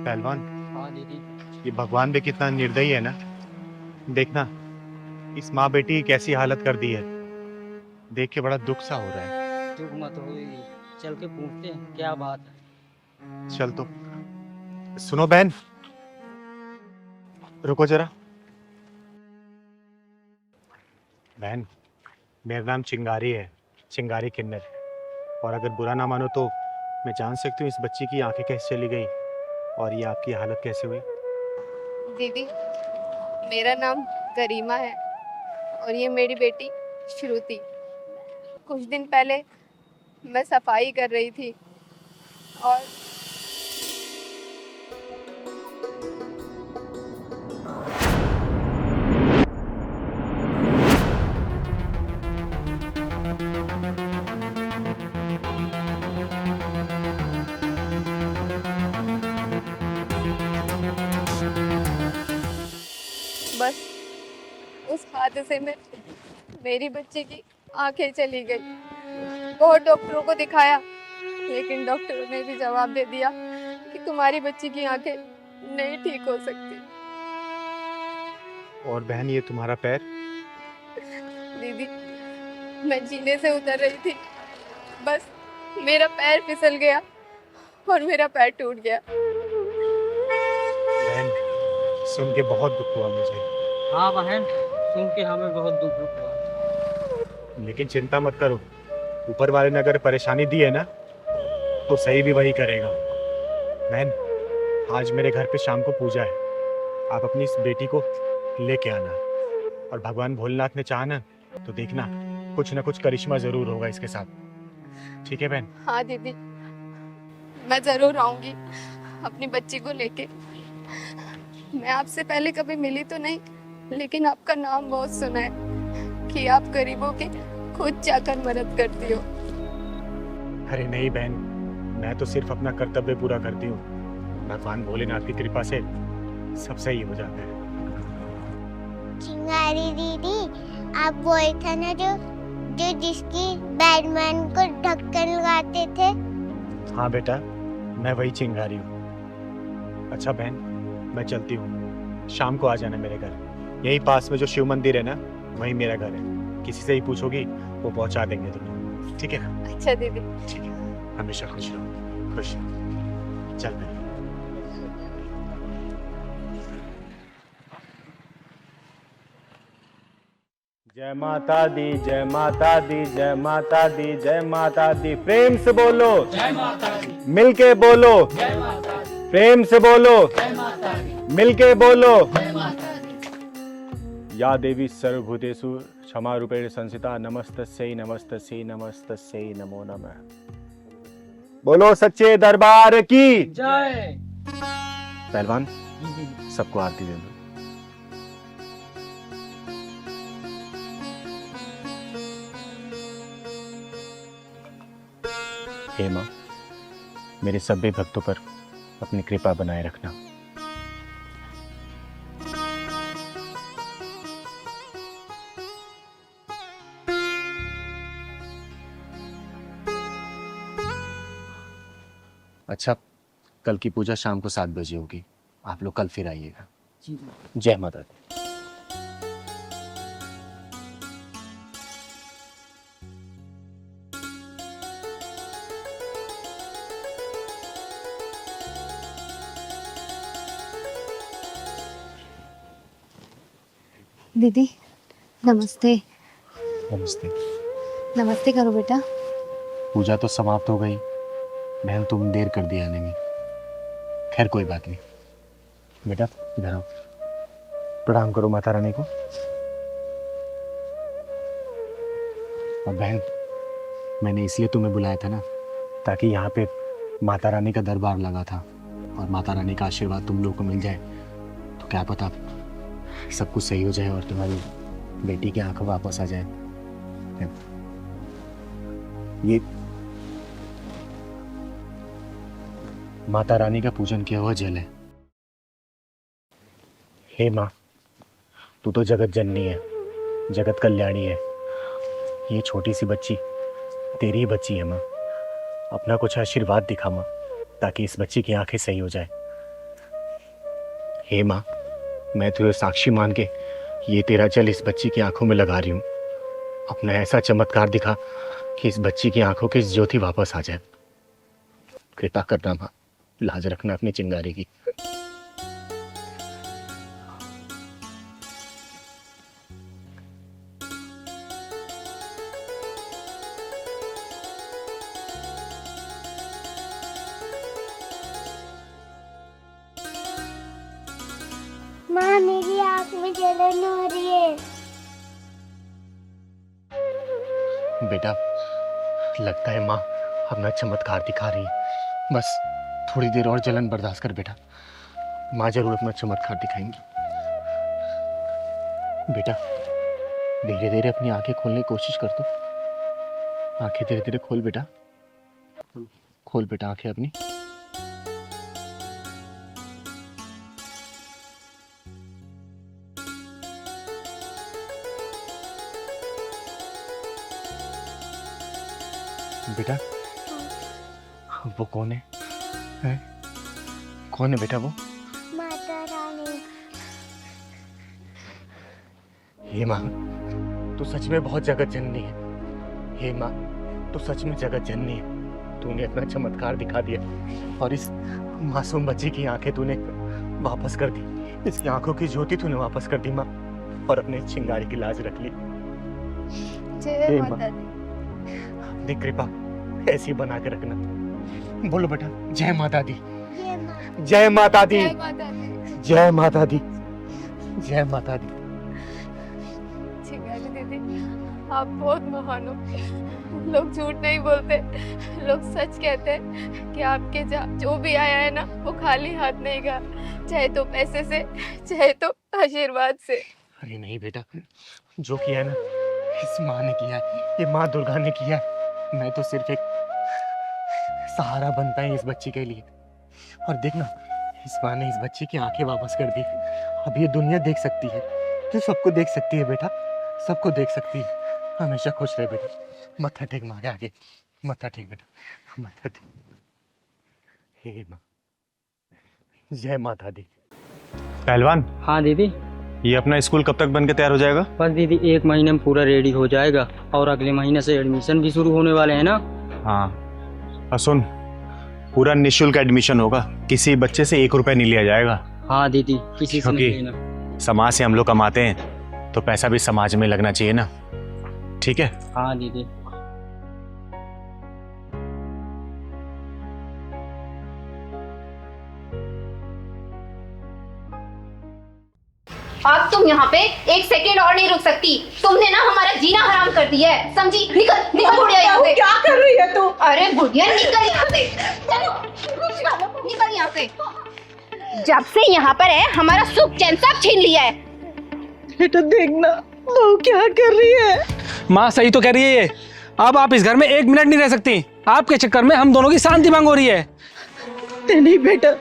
पहलवान, हाँ दीदी। ये भगवान भी कितना निर्दयी है ना। देखना, इस माँ बेटी की कैसी हालत कर दी है, देख के बड़ा दुख सा हो रहा है। दुख मत हो, चल के पूछते हैं क्या बात है। चल तो। सुनो बहन, रुको जरा। बहन, मेरा नाम चिंगारी है, चिंगारी किन्नर। और अगर बुरा ना मानो तो मैं जान सकती हूँ इस बच्ची की आंखें कैसे चली गई और ये आपकी हालत कैसे हुई? दीदी, मेरा नाम करीमा है और ये मेरी बेटी श्रुति। कुछ दिन पहले मैं सफाई कर रही थी और बस उस हादसे में मेरी बच्ची की आंखें चली गई। बहुत डॉक्टरों को दिखाया, लेकिन डॉक्टरों ने भी जवाब दे दिया कि तुम्हारी बच्ची की आंखें नहीं ठीक हो सकती। और बहन, ये तुम्हारा पैर? दीदी, मैं जीने से उतर रही थी, बस मेरा पैर फिसल गया और मेरा पैर टूट गया। बहन, सुन के बहुत दुख हुआ मुझे। हाँ बहन, सुन के हमें बहुत दुख हुआ। लेकिन चिंता मत करो, ऊपर वाले ने अगर परेशानी दी है ना, तो सही भी वही करेगा। बहन, आज मेरे घर पे शाम को पूजा है, आप अपनी इस बेटी को लेके आना। और भगवान भोलेनाथ ने चाहा ना, तो देखना कुछ ना कुछ करिश्मा जरूर होगा इसके साथ। ठीक है बहन? हाँ दीदी, मैं जरूर आऊंगी अपनी बच्ची को लेके। मैं आपसे पहले कभी मिली तो नहीं, लेकिन आपका नाम बहुत सुना है कि आप गरीबों की खुद जाकर मदद करती हो। अरे नहीं बहन, मैं तो सिर्फ अपना कर्तव्य पूरा करती हूँ। भगवान भोलेनाथ की कृपा से सब सही हो जाता है। चिंगारी दीदी, आप वही था ना जो जिसकी बैटमैन को ढक्कन लगाते थे? हाँ बेटा, मैं वही चिंगारी हूँ। अच्छा बहन, मैं चलती हूँ, शाम को आ जाना मेरे घर। यही पास में जो शिव मंदिर है ना, वही मेरा घर है। किसी से ही पूछोगी, वो पहुंचा देंगे तुम्हें। ठीक है ना? अच्छा दीदी। ठीक है, हमेशा खुश रहो। खुश रहो। चल बहन। जय माता दी, जय माता दी, जय माता दी, जय माता दी। प्रेम से बोलो जय माता दी। मिलके बोलो जय माता दी। प्रेम से बोलो जय माता दी। मिलके बोलो जय माता दी। या देवी सर्वभूतेषु क्षमा रूपेण संस्थिता, नमस्तस्यै नमस्तस्यै नमस्तस्यै नमो नमः। बोलो सच्चे दरबार की जय। पहलवान, सबको आरती दे दो। हे माँ, मेरे सभी भक्तों पर अपनी कृपा बनाए रखना। अच्छा, कल की पूजा शाम को 7 बजे होगी, आप लोग कल फिर आइएगा। जय माता दी। दीदी नमस्ते। नमस्ते। नमस्ते करो बेटा। पूजा तो समाप्त हो गई, बहन तुम देर कर दी आने में। खैर कोई बात नहीं। बेटा इधर आओ, प्रणाम करो माता रानी को। और बहन, मैंने इसलिए तुम्हें बुलाया था ना, ताकि यहाँ पे माता रानी का दरबार लगा था और माता रानी का आशीर्वाद तुम लोग को मिल जाए तो क्या पता सब कुछ सही हो जाए और तुम्हारी बेटी की आंखें वापस आ जाए। ये माता रानी का पूजन किया हुआ जल है। हे माँ, तू तो जगत जननी है, जगत कल्याणी है। ये छोटी सी बच्ची तेरी ही बच्ची है माँ, अपना कुछ आशीर्वाद दिखा माँ, ताकि इस बच्ची की आंखें सही हो जाए। हे माँ, मैं तुझे साक्षी मान के ये तेरा जल इस बच्ची की आंखों में लगा रही हूँ। अपना ऐसा चमत्कार दिखा कि इस बच्ची की आंखों की ज्योति वापस आ जाए। कृपा करना माँ, लाज रखना अपनी चिंगारी की। माँ मेरी आँख में जलन हो रही है। बेटा, लगता है माँ अपना चमत्कार दिखा रही है। बस थोड़ी देर और जलन बर्दाश्त कर बेटा, माँ जरूर अपना चमत्कार दिखाएंगी। बेटा धीरे धीरे अपनी आंखें खोलने की कोशिश कर दो। आंखें धीरे धीरे खोल बेटा, खोल बेटा आंखें अपनी। बेटा वो कौन है? हैं? कौन है बेटा वो? माता रानी। हे माँ, तू सच में बहुत जगत जननी है। हे माँ, तू सच में जगत जननी है। तूने अपना चमत्कार दिखा दिया और इस मासूम बच्ची की आंखें तूने वापस कर दी। इसकी आंखों की ज्योति तूने वापस कर दी माँ, और अपने चिंगारी की लाज रख ली। जय माता दी। अपनी कृपा ऐसी बना के रखना। बोलो बेटा, जय माता दी। जय माता दी। जय माता दी। जय माता दी। जय माता दी। चिंगारी दीदी, आप बहुत महान हो। लोग झूठ नहीं बोलते, लोग सच कहते हैं कि आपके जो भी आया है ना, वो खाली हाथ नहीं गया, चाहे तो पैसे से, चाहे तो आशीर्वाद से। अरे नहीं बेटा, जो किया है ना इस माँ ने किया है, ये माँ दुर्गा ने किया है। मैं तो सिर्फ एक सहारा बनता है इस बच्ची के लिए। और देखना, इस माँ ने इस बच्ची की आंखें वापस कर दी। अब ये दुनिया देख सकती है, तो सबको देख सकती है बेटा, सबको देख सकती है। हमेशा खुश रहे बेटा। मत्था टेक माँ के आगे, मत्था टेक बेटा, मत्था टेक। हे माँ, जय माता दी। पहलवान, हाँ दीदी, ये अपना स्कूल कब तक बन के तैयार हो जाएगा? बस दीदी 1 महीने में पूरा रेडी हो जाएगा, और अगले महीने से एडमिशन भी शुरू होने वाले हैं ना। हाँ, और सुन, पूरा निःशुल्क एडमिशन होगा, किसी बच्चे से 1 रुपया नहीं लिया जाएगा। हाँ दीदी, किसी से नहीं क्योंकि लेना। समाज से हम लोग कमाते हैं तो पैसा भी समाज में लगना चाहिए ना। ठीक है? हाँ दीदी। अब तुम यहाँ पे 1 सेकंड और नहीं रुक सकती। तुमने ना हमारा जीना हराम कर दिया है, समझी? निकल निकल बुढ़िया यहाँ से। क्या कर रही है तू? अरे बुढ़िया निकल यहाँ से, चलो निकल यहाँ से। जब से यहाँ पर है हमारा सुख चैन सब छीन लिया है। बेटा देखना वो क्या कर रही है। माँ सही तो कह रही है ये। अब आप इस घर में 1 मिनट नहीं रह सकती। आपके चक्कर में हम दोनों की शांति भंग हो रही है। नहीं बेटा,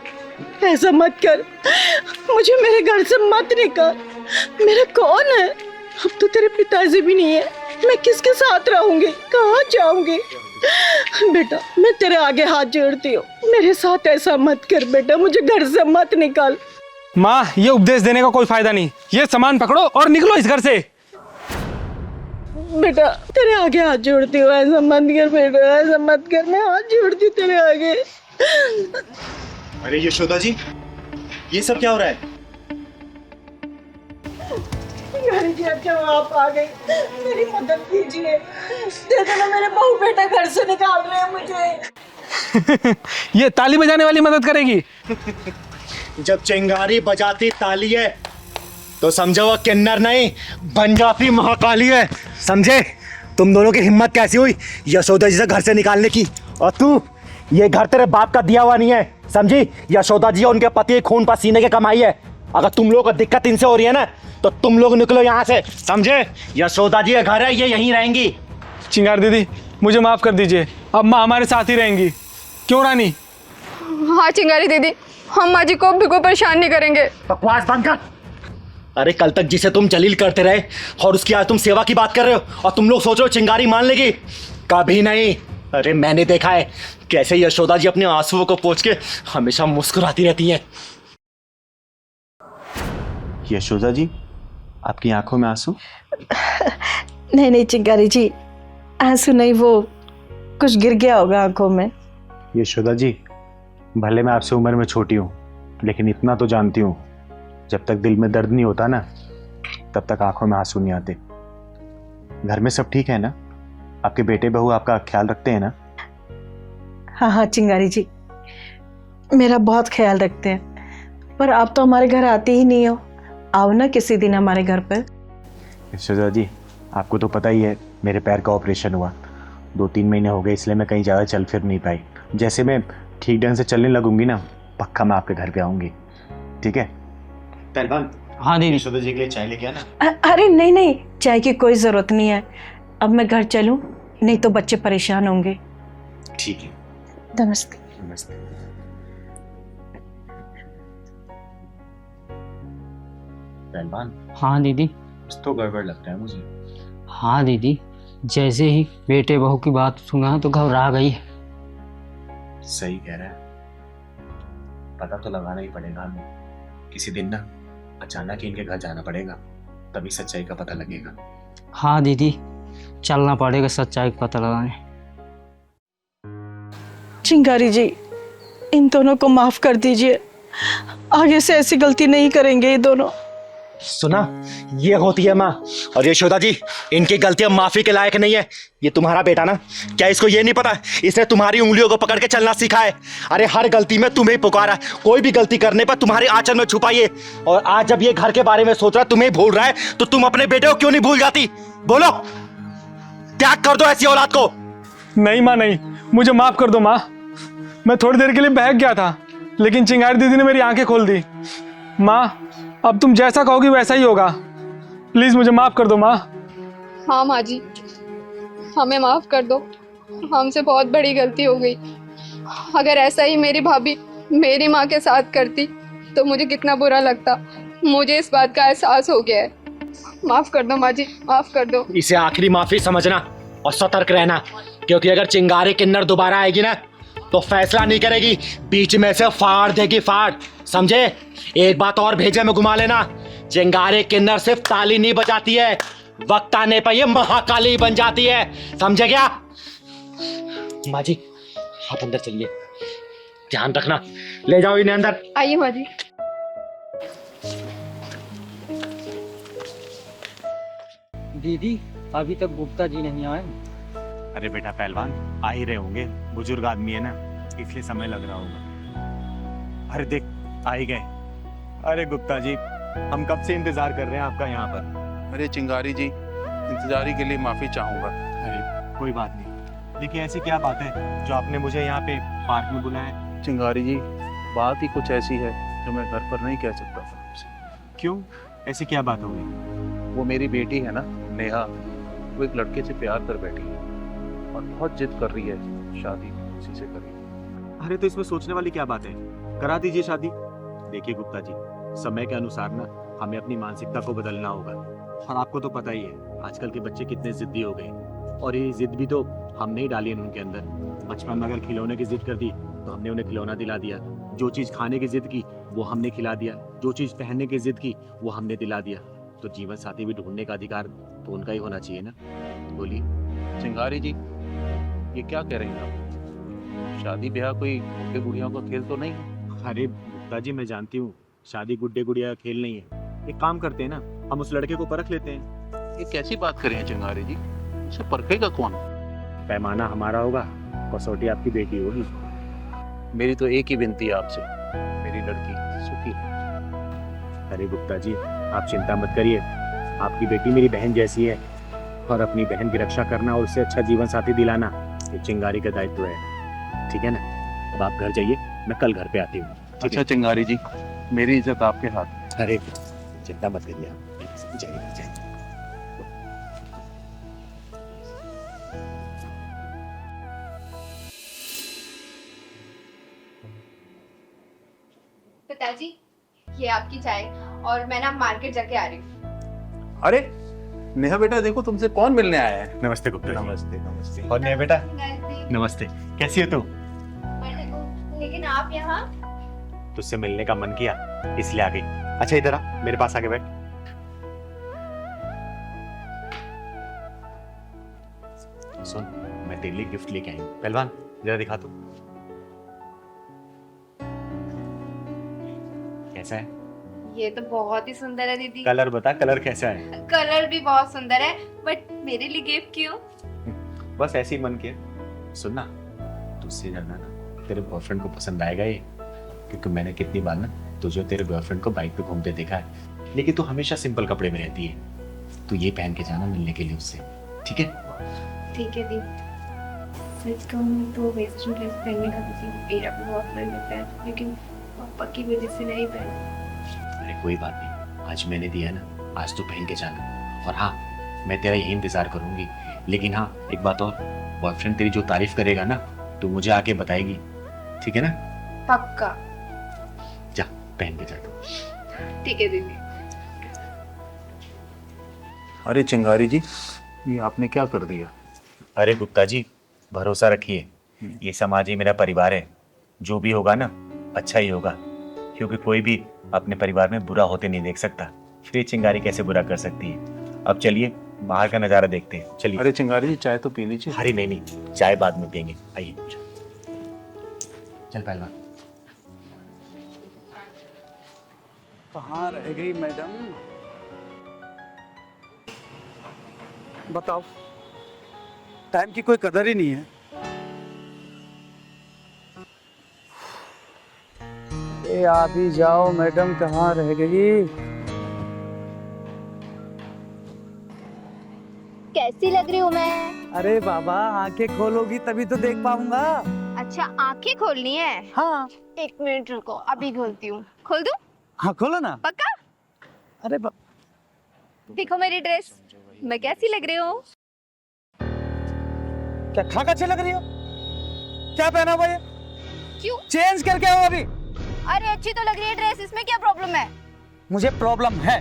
ऐसा मत कर, मुझे मेरे घर से मत निकाल। मेरा कौन है? अब तो तेरे पिताजी भी नहीं है, मैं किसके साथ रहूंगी, कहाँ जाऊंगी? बेटा मैं तेरे आगे हाथ जोड़ती हूँ, मेरे साथ ऐसा मत कर बेटा, मुझे घर से मत निकाल। माँ ये उपदेश देने का कोई फायदा नहीं, ये सामान पकड़ो और निकलो इस घर से। बेटा तेरे आगे हाथ जोड़ती हूँ, ऐसा मत कर बेटा, ऐसा मत कर, मैं हाथ जोड़ती हूँ तेरे आगे। अरे यशोदा जी, ये सब क्या हो रहा है? यानी जी अच्छा आप आ गई, मेरी मदद कीजिए, देखो ना मेरे बहू बेटा घर से निकाल रहे हैं मुझे। ये ताली बजाने वाली मदद करेगी? जब चिंगारी बजाती ताली है तो समझो वो किन्नर नहीं बन जाती महाकाली है, समझे? तुम दोनों की हिम्मत कैसी हुई यशोदा जी से घर से निकालने की? और तू, ये घर तेरे बाप का दिया हुआ नहीं है, समझी? यशोदा जी उनके पति खून पसीने की कमाई है। अगर तुम लोगों को दिक्कत इनसे हो रही है ना तो तुम लोग निकलो यहाँ से, समझे? यशोदा जी का घर है, ये यहीं रहेंगी। चिंगार दीदी मुझे माफ कर दीजिए, अब माँ हमारे साथ ही रहेंगी, क्यों रानी? हाँ चिंगारी दीदी, हम माँ जी को बिल्कुल परेशान नहीं करेंगे। बकवास बंद कर। अरे कल तक जिसे तुम जलील करते रहे और उसकी आज तुम सेवा की बात कर रहे हो और तुम लोग सोच रहे हो चिंगारी मान लेगी? कभी नहीं। अरे मैंने देखा है कैसे यशोदा जी अपने आंसुओं को पोंछ के हमेशा मुस्कुराती रहती हैं। यशोदा जी, आपकी आंखों में आंसू? नहीं नहीं चिंगारी जी, आंसू नहीं, वो कुछ गिर गया होगा आंखों में। यशोदा जी, भले मैं आपसे उम्र में छोटी हूँ लेकिन इतना तो जानती हूँ, जब तक दिल में दर्द नहीं होता ना तब तक आंखों में आंसू नहीं आते। घर में सब ठीक है ना? आपके बेटे बहू आपका ख्याल रखते हैं ना? हाँ हाँ चिंगारी जी, मेरा बहुत ख्याल रखते हैं, पर आप तो हमारे घर आते ही नहीं हो, आओ ना किसी दिन हमारे घर पर। यशोदा जी, आपको तो पता ही है मेरे पैर का ऑपरेशन हुआ, 2-3 महीने हो गए, इसलिए मैं कहीं ज़्यादा चल फिर नहीं पाई। जैसे मैं ठीक ढंग से चलने लगूंगी ना पक्का मैं आपके घर पे आऊँगी, ठीक है? पहलवान, हाँ दीदी। यशोदा जी के लिए चाय लेके आना। अरे नहीं नहीं, चाय की कोई ज़रूरत नहीं है, अब मैं घर चलूं, नहीं तो बच्चे परेशान होंगे। ठीक है, नमस्ते। नमस्ते। पहलवान, हाँ दीदी। कुछ तो गड़बड़ लगता है मुझे। हाँ दीदी, जैसे ही बेटे बहू की बात सुना तो घबरा गई। सही कह रहा है, पता तो लगाना ही पड़ेगा हमें। किसी दिन ना अचानक ही इनके घर जाना पड़ेगा, तभी सच्चाई का पता लगेगा। हाँ दीदी, चलना पड़ेगा सच्चाई का पता लगाने। चिंगारी जी, इन दोनों को माफ कर दीजिए, आगे से ऐसी गलती नहीं करेंगे ये दोनों। सुना, ये होती है माँ। और यशोदा जी, इनकी गलतियां माफी के लायक नहीं है। ये तुम्हारा बेटा ना, क्या इसको ये नहीं पता इसने तुम्हारी उंगलियों को पकड़ के चलना सीखा है? अरे हर गलती में तुम्हें पुकारा, कोई भी गलती करने पर तुम्हारे आंचल में छुपाइए। और आज जब ये घर के बारे में सोच रहा है, तुम्हें भूल रहा है, तो तुम अपने बेटे को क्यों नहीं भूल जाती? बोलो, त्याग कर दो ऐसी औलाद को। नहीं माँ नहीं, मुझे माफ कर दो माँ, मैं थोड़ी देर के लिए बहक गया था लेकिन चिंगारी दीदी ने मेरी आंखें खोल दी। माँ अब तुम जैसा कहोगी वैसा ही होगा, प्लीज मुझे माफ कर दो माँ। हाँ माँ जी, हमें माफ कर दो, हमसे बहुत बड़ी गलती हो गई। अगर ऐसा ही मेरी भाभी मेरी माँ के साथ करती तो मुझे कितना बुरा लगता। मुझे इस बात का एहसास हो गया है, माफ कर दो माँ जी, माफ कर दो। इसे आखिरी माफी समझना और सतर्क रहना, क्योंकि अगर चिंगारी किन्नर दोबारा आएगी ना तो फैसला नहीं करेगी, बीच में से फाड़ देगी, फाड़, समझे? एक बात और भेजे में घुमा लेना, चिंगारी किन्नर सिर्फ ताली नहीं बजाती है, वक्त आने पर ये महाकाली बन जाती है, समझे क्या? माँ जी, आप अंदर चलिए, ध्यान रखना, ले जाओ इन्हें अंदर। आइए माँ जी। दीदी अभी तक गुप्ता जी नहीं आए। अरे बेटा पहलवान, आ ही रहे होंगे, बुजुर्ग आदमी है ना इसलिए समय लग रहा होगा। अरे देख आ ही गए। अरे गुप्ता जी, हम कब से इंतजार कर रहे हैं आपका यहाँ पर। अरे चिंगारी जी, इंतजारी के लिए माफी चाहूंगा। अरे कोई बात नहीं, लेकिन ऐसी क्या बात है जो आपने मुझे यहाँ पे पार्क में बुलाया? चिंगारी जी, बात ही कुछ ऐसी है जो मैं घर पर नहीं कह सकता था आपसे। क्यों, ऐसी क्या बात हो गई? वो मेरी बेटी है ना नेहा, वो एक लड़के से प्यार कर बैठी है और बहुत जिद कर रही है शादी उसी से करें। अरे तो इसमें सोचने वाली क्या बात है, करा दीजिए शादी। देखिए गुप्ता जी, समय के अनुसार ना हमें अपनी मानसिकता को बदलना होगा, और आपको तो पता ही है आजकल के बच्चे कितने जिद्दी हो गए, और ये जिद भी तो हमने ही डाली है उनके अंदर। बचपन में अगर खिलौने की जिद कर दी तो हमने उन्हें खिलौना दिला दिया, जो चीज़ खाने की जिद की वो हमने खिला दिया, जो चीज़ पहनने की जिद की वो हमने दिला दिया। तो जीवन साथी भी ढूंढने का अधिकार तो उनका ही होना चाहिए ना। बोलिए। चिंगारी जी, ये क्या कह रही हैं आप? शादी ब्याह कोई बुढ़े बुढ़िया का खेल तो नहीं? अरे गुप्ता जी, मैं जानती हूँ शादी गुड्डे गुड़िया का खेल नहीं है। एक काम करते हैं ना, हम उस लड़के को परख लेते हैं। ये कैसी बात कर रही हैं चिंगारी जी? उसे परखेगा कौन? पैमाना हमारा होगा, कसौटी आपकी बेटी होगी। मेरी तो एक ही विनती है आपसे, मेरी लड़की सुखी है। अरे गुप्ता जी, आप चिंता मत करिए, आपकी बेटी मेरी बहन जैसी है और अपनी बहन की रक्षा करना और उससे अच्छा जीवन साथी दिलाना ये चिंगारी का दायित्व है। ठीक है ना? अब आप घर जाइए, मैं कल घर पे आती हूँ। अच्छा चिंगारी जी, मेरी इज्जत आपके हाथ। अरे चिंता मत करिए आप, जाइए जाइए। पिताजी, ये आपकी चाय, और मैं ना मार्केट जाके आ रही हूँ। अरे नेहा बेटा, देखो तुमसे कौन मिलने आया है। नमस्ते गुप्ता जी। नमस्ते नमस्ते। और नया बेटा, नमस्ते। कैसी हो तू? लेकिन आप यहाँ? तुझसे मिलने का मन किया इसलिए आ गई। अच्छा इधर आ, मेरे पास आके बैठ। सुन, मैं तेरे लिए गिफ्ट लेके आई हूँ। पहलवान जरा दिखा तू, कैसा है? ये तो बहुत ही सुंदर है दीदी। कलर बता, कलर कैसा है? कलर भी बहुत सुंदर है, बट मेरे लिए गिफ्ट क्यों? बस ऐसे ही मन किया। सुन ना, तुझसे ज्यादा ना तेरे बॉयफ्रेंड को पसंद आएगा ये, क्योंकि मैंने कितनी बार ना तुझे तेरे बॉयफ्रेंड को बाइक पे घूमते देखा है, लेकिन तू हमेशा सिंपल कपड़े में रहती है। तू ये पहन के जाना मिलने के लिए उससे, ठीक है? ठीक है दीदी। सच कहूँ तो वेस्टर्न ड्रेस पहनने का मुझे मेरा भी बहुत मन होता है, लेकिन पापा की वजह से नहीं पहन। अरे कोई बात नहीं, आज मैंने दिया ना, आज तो पहन के जाना। और हाँ, मैं तेरा यही इंतजार करूंगी। लेकिन हाँ, एक बात और, बॉयफ्रेंड तेरी जो तारीफ करेगा ना तो मुझे आके बताएगी, ठीक है ना? पक्का। जा पहन के जा तू। ठीक है दीदी। अरे चिंगारी जी, ये आपने क्या कर दिया? अरे गुप्ता जी, भरोसा रखिए, ये समाज ही मेरा परिवार है। जो भी होगा ना अच्छा ही होगा, क्योंकि कोई भी अपने परिवार में बुरा होते नहीं देख सकता। फिर चिंगारी कैसे बुरा कर सकती है? अब चलिए बाहर का नजारा देखते हैं, चलिए। अरे चिंगारी जी, चाय तो पी लीजिए। अरे नहीं नहीं, चाय बाद में पियेंगे, आइए। चल पहलवान। कहाँ रह गई मैडम? बताओ, टाइम की कोई कदर ही नहीं है। ए आप ही जाओ मैडम, कहाँ रह गई? कैसी लग रही हूँ मैं? अरे बाबा, आंखें खोलोगी तभी तो देख पाऊंगा। अच्छा, आंखें खोलनी है? हाँ। एक मिनट रुको, अभी खोलती हूँ। खोल दूँ? हाँ खोलो ना। पक्का? अरे देखो मेरी ड्रेस, मैं कैसी लग रही हूँ? क्या खाक अच्छी लग रही हो? क्या पहना हुआ ये? क्यों? चेंज करके आओ अभी। अरे अच्छी तो लग रही है ड्रेस, इसमें क्या प्रॉब्लम है? मुझे प्रॉब्लम है,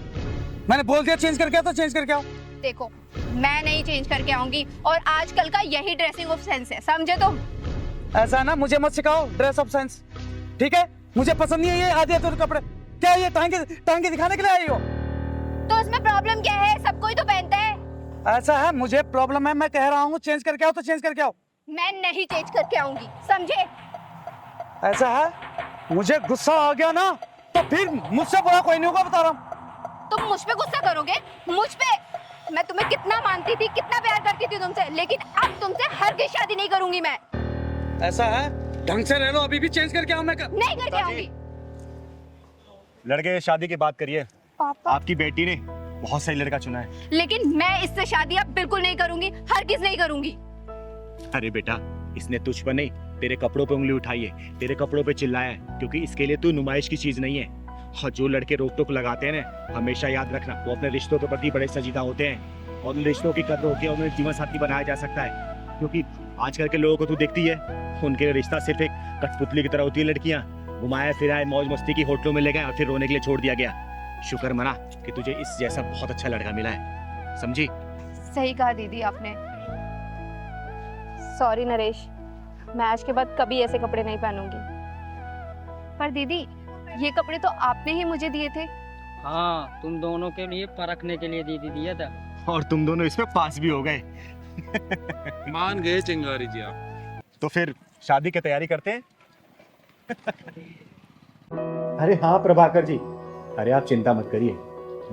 मैंने बोल दिया चेंज करके आओ तो चेंज करके आओ। देखो, मैं नहीं चेंज करके आऊंगी, और आजकल का यही ड्रेसिंग ऑफ सेंस है, समझे तुम? ऐसा ना, मुझे मत सिखाओ ड्रेस ऑफ सेंस, ठीक है? मुझे पसंद नहीं है ये आधे अधूरे कपड़े। क्या ये टांगे दिखाने के लिए आई हो? तो इसमें प्रॉब्लम क्या है? सब कोई तो पहनता है। ऐसा है, मुझे प्रॉब्लम है, मैं कह रहा हूँ चेंज करके आओ तो चेंज करके आओ। मैं नहीं चेंज करके आऊंगी, समझे? ऐसा है, मुझे गुस्सा आ गया ना तो फिर मुझसे बुरा कोई नहीं होगा, बता रहा हूँ। तुम मुझ पे गुस्सा करोगे? मुझ पे? मैं तुम्हें कितना मानती थी, कितना प्यार करती थी तुमसे, लेकिन अब तुमसे हरगिज़ शादी नहीं करूंगी मैं। ऐसा है, ढंग से रह लो, अभी भी चेंज करके आओ। मैं नहीं करके आऊंगी। लड़के शादी की बात करिए। पापा, आपकी बेटी ने बहुत सही लड़का चुना है। लेकिन मैं इससे शादी अब बिल्कुल नहीं करूंगी, हरगिज़ नहीं करूंगी। अरे बेटा, इसने तुझ पर नहीं तेरे कपड़ों पे उंगली उठाई है, तेरे कपड़ों पे चिल्लाया है, क्योंकि इसके लिए तू नुमाइश की चीज नहीं है। और जो लड़के रोक टोक लगाते हैं ना, हमेशा याद रखना, वो अपने रिश्तों के प्रति बड़े संजीदा होते हैं, और उन रिश्तों की कदर होकर उन्हें जीवन साथी बनाया जा सकता है। क्योंकि आजकल के लोगों को तू देखती है, उनके लिए रिश्ता सिर्फ एक कठपुतली की तरह होती है। लड़कियां घुमाया फिराए मौज मस्ती की होटलों में ले गए और फिर रोने के लिए छोड़ दिया गया। शुक्र मना कि तुझे इस जैसा बहुत अच्छा लड़का मिला है, समझी? सही कहा दीदी आपने। सॉरी नरेश, मैं आज के बाद कभी ऐसे कपड़े नहीं पहनूंगी। पर दीदी, ये कपड़े तो आपने ही मुझे दिए थे। हाँ, तुम दोनों के लिए परखने के लिए दीदी दिया था। और तुम दोनों इसमें पास भी हो गए। मान गए चिंगारी जी आप। तो फिर शादी की तैयारी करते हैं। अरे हाँ प्रभाकर जी, अरे आप चिंता मत करिए,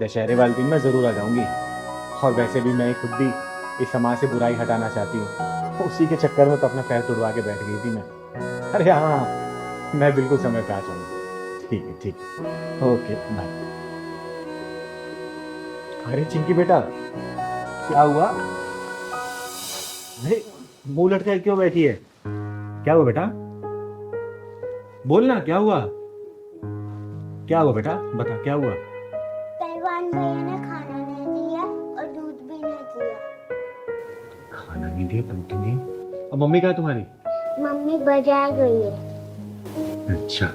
दशहरे वाले दिन मैं जरूर आ जाऊंगी। और वैसे भी मैं खुद भी इस समाज से बुराई हटाना चाहती हूँ, उसी के चक्कर में तो अपना पैर तुड़वा के बैठ गई थी मैं। अरे हाँ, मैं बिल्कुल समय पे आ जाऊंगी। ठीक है, ठीक है, ओके बाय। अरे चिंकी बेटा, क्या हुआ? अरे मुंह लटका क्यों बैठी है? क्या हुआ बेटा? बोल ना, क्या हुआ? क्या हुआ बेटा, बता क्या हुआ? पहलवान भैया ने खाना नहीं दिया और दूध भी नहीं दिया। खाना नहीं दिया, दूध नहीं। अब मम्मी कहाँ है तुम्हारी? मम्मी बाजार गई है। अच्छा।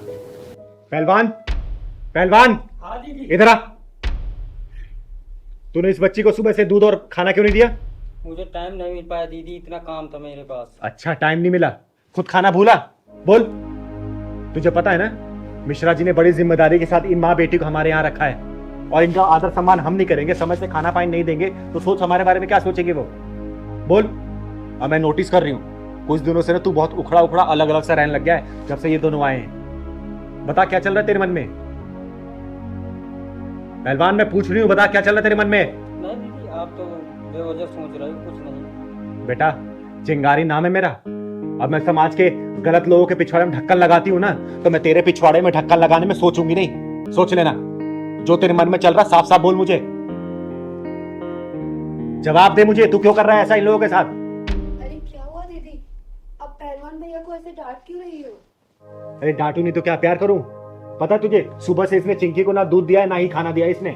पहलवान, पहलवान, इधर आ। तूने इस बच्ची को सुबह से दूध और खाना क्यों नहीं दिया? मुझे टाइम नहीं मिल पाया दीदी, इतना काम था मेरे पास। अच्छा, टाइम नहीं मिला, खुद खाना भूला? बोल। तुझे पता है ना, मिश्रा जी ने बड़ी जिम्मेदारी के साथ इन माँ बेटी को हमारे यहाँ रखा है, और इनका आदर सम्मान हम नहीं करेंगे, समय से खाना पानी नहीं देंगे, तो सोच हमारे बारे में क्या सोचेंगे वो? बोल। अब मैं नोटिस कर रही हूँ कुछ दिनों से ना तू बहुत उखड़ा उखड़ा अलग अलग सा रहने लग गया है जब से ये दोनों आए हैं। बता क्या चल रहा है तेरे मन में? पहलवान, मैं पूछ रही हूँ, बता क्या चल रहा है तेरे मन में? नहीं दीदी, आप तो बेवजह सोच रहे हो, कुछ नहीं। बेटा, चिंगारी नाम है मेरा। अब मैं समाज के गलत लोगों के पिछवाड़े में ढक्कन लगाती हूँ ना, तो मैं तेरे पिछवाड़े में ढक्कन लगाने में सोचूंगी नहीं। सोच लेना, जो तेरे मन में चल रहा साफ साफ बोल मुझे। जवाब दे मुझे, तू क्यों कर रहा है ऐसा इन लोगों के साथ? अरे क्या हुआ दीदी, आप पहलवान भैया को ऐसे डांट क्यों रही हो? अरे डांटू नहीं तो क्या प्यार करूं? पता तुझे, सुबह से इसने चिंकी को ना दूध दिया है ना ही खाना दिया इसने।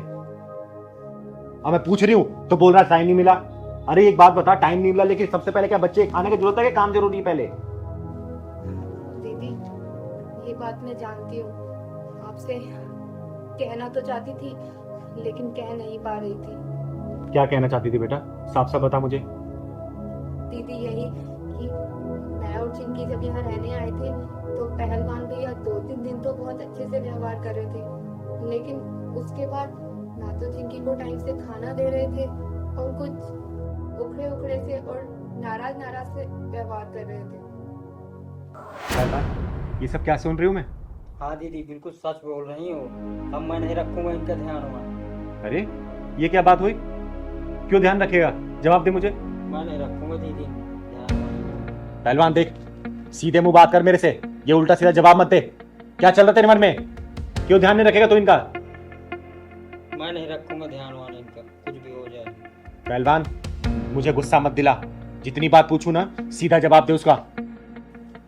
अब मैं पूछ रही हूँ तो बोल रहा टाइम नहीं मिला। अरे एक बात बता, टाइम नहीं मिला लेकिन सबसे पहले क्या बच्चे खाने की जरूरत है कि काम जरूरी है पहले? दीदी, ये बात मैं जानती हूँ, आपसे कहना तो चाहती थी लेकिन कह नहीं पा रही थी। क्या कहना चाहती थी बेटा, साफ साफ बता मुझे। दीदी यही कि मैं और चिंकी जब यहाँ रहने आए थे तो पहलवान भैया 2-3 दिन तो बहुत अच्छे से व्यवहार कर रहे थे, लेकिन उसके बाद ना तो चिंकी को टाइम से खाना दे रहे थे और कुछ उखड़े उखड़े से और नाराज से व्यवहार कर रहे थे। पहलवान, ये सब क्या सुन रही हूँ मैं? हाँ दीदी, बिल्कुल सच बोल रही हो। अब मैं नहीं रखूंगा इनका ध्यान हुआ। अरे ये क्या बात हुई? क्यों ध्यान रखेगा? जवाब दे मुझे। मैं नहीं रखूंगा दीदी। पहलवान देख, सीधे मुंह बात कर मेरे से, ये उल्टा सीधा जवाब मत दे। क्या चल रहा तेरे मन में? क्यों ध्यान नहीं रखेगा तू इनका? मैं नहीं रखूंगा ध्यान वाला इनका, कुछ भी हो जाए। पहलवान, मुझे गुस्सा मत दिला, जितनी बात पूछूं ना सीधा जवाब दे उसका।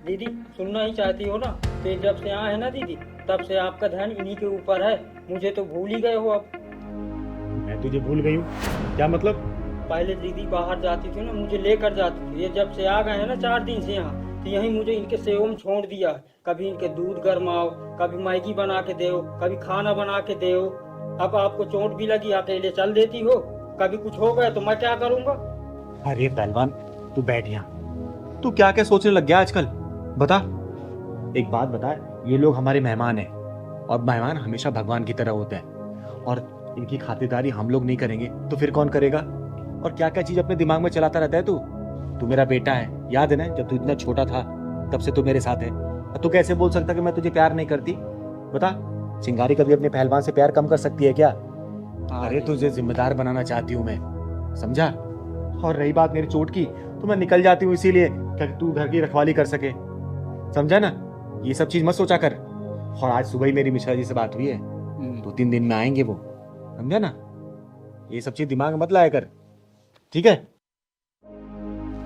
दीदी सुनना ही चाहती हो ना, तो जब से आए हैं ना दीदी, तब से आपका ध्यान इन्हीं के ऊपर है। मुझे तो भूल ही गए हो अब। मैं तुझे भूल गई हूँ? क्या मतलब? पहले दीदी बाहर जाती थी ना, मुझे लेकर जाती थी। ये जब से आ गए हैं ना 4 दिन से यहाँ, तो यहीं मुझे इनके सेवा में छोड़ दिया। कभी इनके दूध गरमाओ, कभी मैगी बना के दो, कभी खाना बना के दो। अब आपको चोट भी लगी, अकेले चल देती हो। कभी कुछ हो गया तो मैं क्या करूँगा? अरे पहलवान, तू बैठ यहाँ। तू क्या क्या सोचने लग गया आजकल? बता, एक बात बता, ये लोग हमारे मेहमान हैं और मेहमान हमेशा भगवान की तरह होते हैं, और इनकी खातिरदारी हम लोग नहीं करेंगे तो फिर कौन करेगा? और क्या क्या चीज अपने दिमाग में चलाता रहता है तू मेरा बेटा है, याद है ना जब तू इतना छोटा था तब से तू मेरे साथ है। तू कैसे बोल सकता कि मैं तुझे प्यार नहीं करती? बता, चिंगारी कभी अपने पहलवान से प्यार कम कर सकती है क्या? अरे तुझे जिम्मेदार बनाना चाहती हूँ मैं, समझा? और रही बात मेरी चोट की, तो मैं निकल जाती हूँ इसीलिए कि तू घर की रखवाली कर सके, समझा ना? ये सब चीज मत सोचा कर। और आज सुबह ही मेरी मिश्रा जी से बात हुई है, 2-3 दिन में आएंगे वो, समझा ना? ये सब चीज दिमाग में मत लाया कर, ठीक है?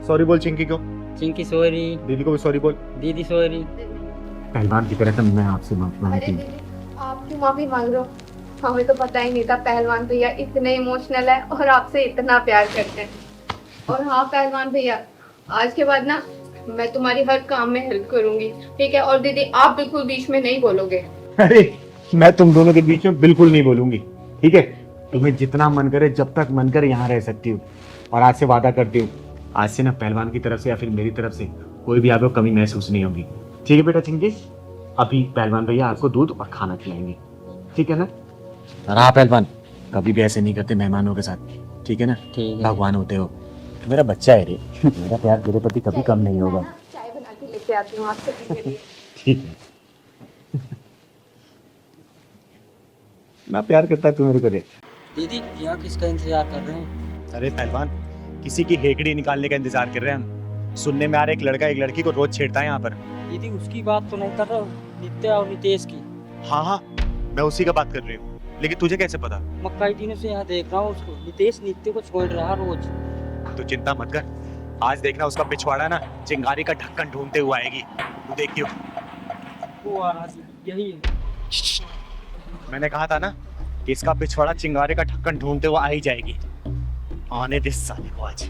सॉरी बोल चिंकी को। चिंकी सॉरी। दीदी को भी सॉरी बोल। दीदी सॉरी। पहलवान की तरह मैं आपसे माफी अरे मांगती हूँ। दीदी, आप क्यों माफी मांग रहे हो? हमें तो पता ही नहीं था पहलवान भैया इतने इमोशनल है और आपसे इतना प्यार करते हैं। और हाँ पहलवान भैया, आज के बाद ना मैं तुम्हारी हर काम में हेल्प करूंगी, ठीक है? और दीदी आप बिल्कुल बीच में नहीं बोलोगे। अरे मैं तुम दोनों के बीच में बिल्कुल नहीं बोलूंगी, ठीक है? तुम्हें जितना मन करे, जब तक मन करे यहाँ रह सकती हूँ। और आज से वादा करती हूँ, आज से ना पहलवान की तरफ से या फिर मेरी तरफ से कोई भी आपको कमी महसूस नहीं होगी। ठीक है बेटा चिंकी, अभी पहलवान भैया आपको दूध और खाना खिलाएंगे, ठीक है ना? और हाँ पहलवान, कभी भी ऐसे नहीं करते मेहमानों के साथ, ठीक है ना? भगवान होते हो, मेरा बच्चा है रे, मेरा प्यार तेरे प्रति कभी कम नहीं होगा। चाय बना के लेके आती हूँ आपसे पीने के लिए। ठीक है। मैं प्यार करता है तू मेरे को रे। दीदी यहाँ किसका इंतजार कर रहे हैं? अरे पहलवान, किसी की हेकड़ी निकालने का इंतजार कर रहे हैं हम। सुनने में आ रहा है एक लड़का एक लड़की को रोज छेड़ता है यहाँ पर। दीदी उसकी बात तो नहीं कर रहा हूँ, नित्या और नितेश की। हाँ हाँ, मैं उसी का बात कर रही हूँ, लेकिन तुझे कैसे पता? मैं कई दिनों से यहाँ देख रहा हूँ उसको, नितेश नित्य को छोड़ रहा रोज। तो चिंता मत कर, आज देखना उसका पिछवाड़ा ना चिंगारी का ढक्कन ढूंढते हुए आएगी, तू देखियो। वो आ रहा है, यही है। मैंने कहा था ना कि इसका पिछवाड़ा चिंगारी का ढक्कन ढूंढते हुए आ ही जाएगी। आने दे साले को आज।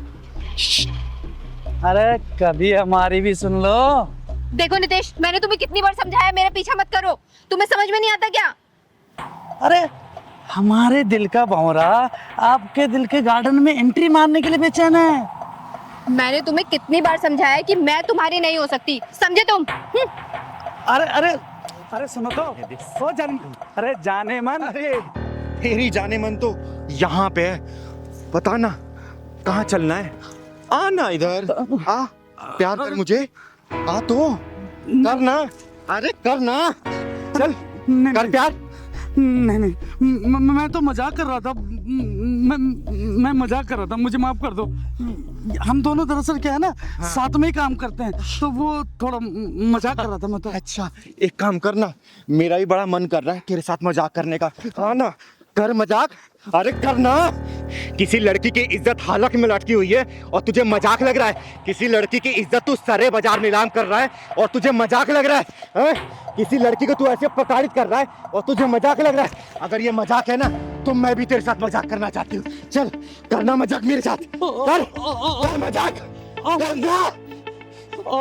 अरे कभी हमारी भी सुन लो। देखो नितेश, मैंने तुम्हें कितनी बार समझाया मेरा पीछा मत करो, तुम्हें समझ में नहीं आता क्या? अरे हमारे दिल का भंवरा आपके दिल के गार्डन में एंट्री मारने के लिए बेचैन है। मैंने तुम्हें कितनी बार समझाया कि मैं तुम्हारी नहीं हो सकती, समझे तुम? अरे अरे अरे सुनो तो, हो जाने, अरे जाने मन। अरे तेरी जाने मन तो यहाँ पे है, बता ना कहाँ चलना है? आना इधर, आ प्यार कर मुझे, आ तो करना, अरे करना, चल कर प्यार। नहीं नहीं, मैं तो मजाक कर रहा था, मैं मजाक कर रहा था, मुझे माफ कर दो। हम दोनों दरअसल क्या है ना, साथ में ही काम करते हैं, तो वो थोड़ा मजाक कर रहा था मैं तो। अच्छा एक काम करना, मेरा भी बड़ा मन कर रहा है तेरे साथ मजाक करने का, आना कर मजाक। अरे करना, किसी लड़की की इज्जत हालत में लटकी हुई है और तुझे मजाक लग रहा है? किसी लड़की की इज्जत तू सरे बाजार नीलाम कर रहा है और तुझे मजाक लग रहा है, हैं? किसी लड़की को तू ऐसे प्रताड़ित कर रहा है और तुझे मजाक लग रहा है? अगर ये मजाक है ना तो मैं भी तेरे साथ मजाक करना चाहती हूँ। चल करना मजाक मेरे साथ, कर मजाक करना।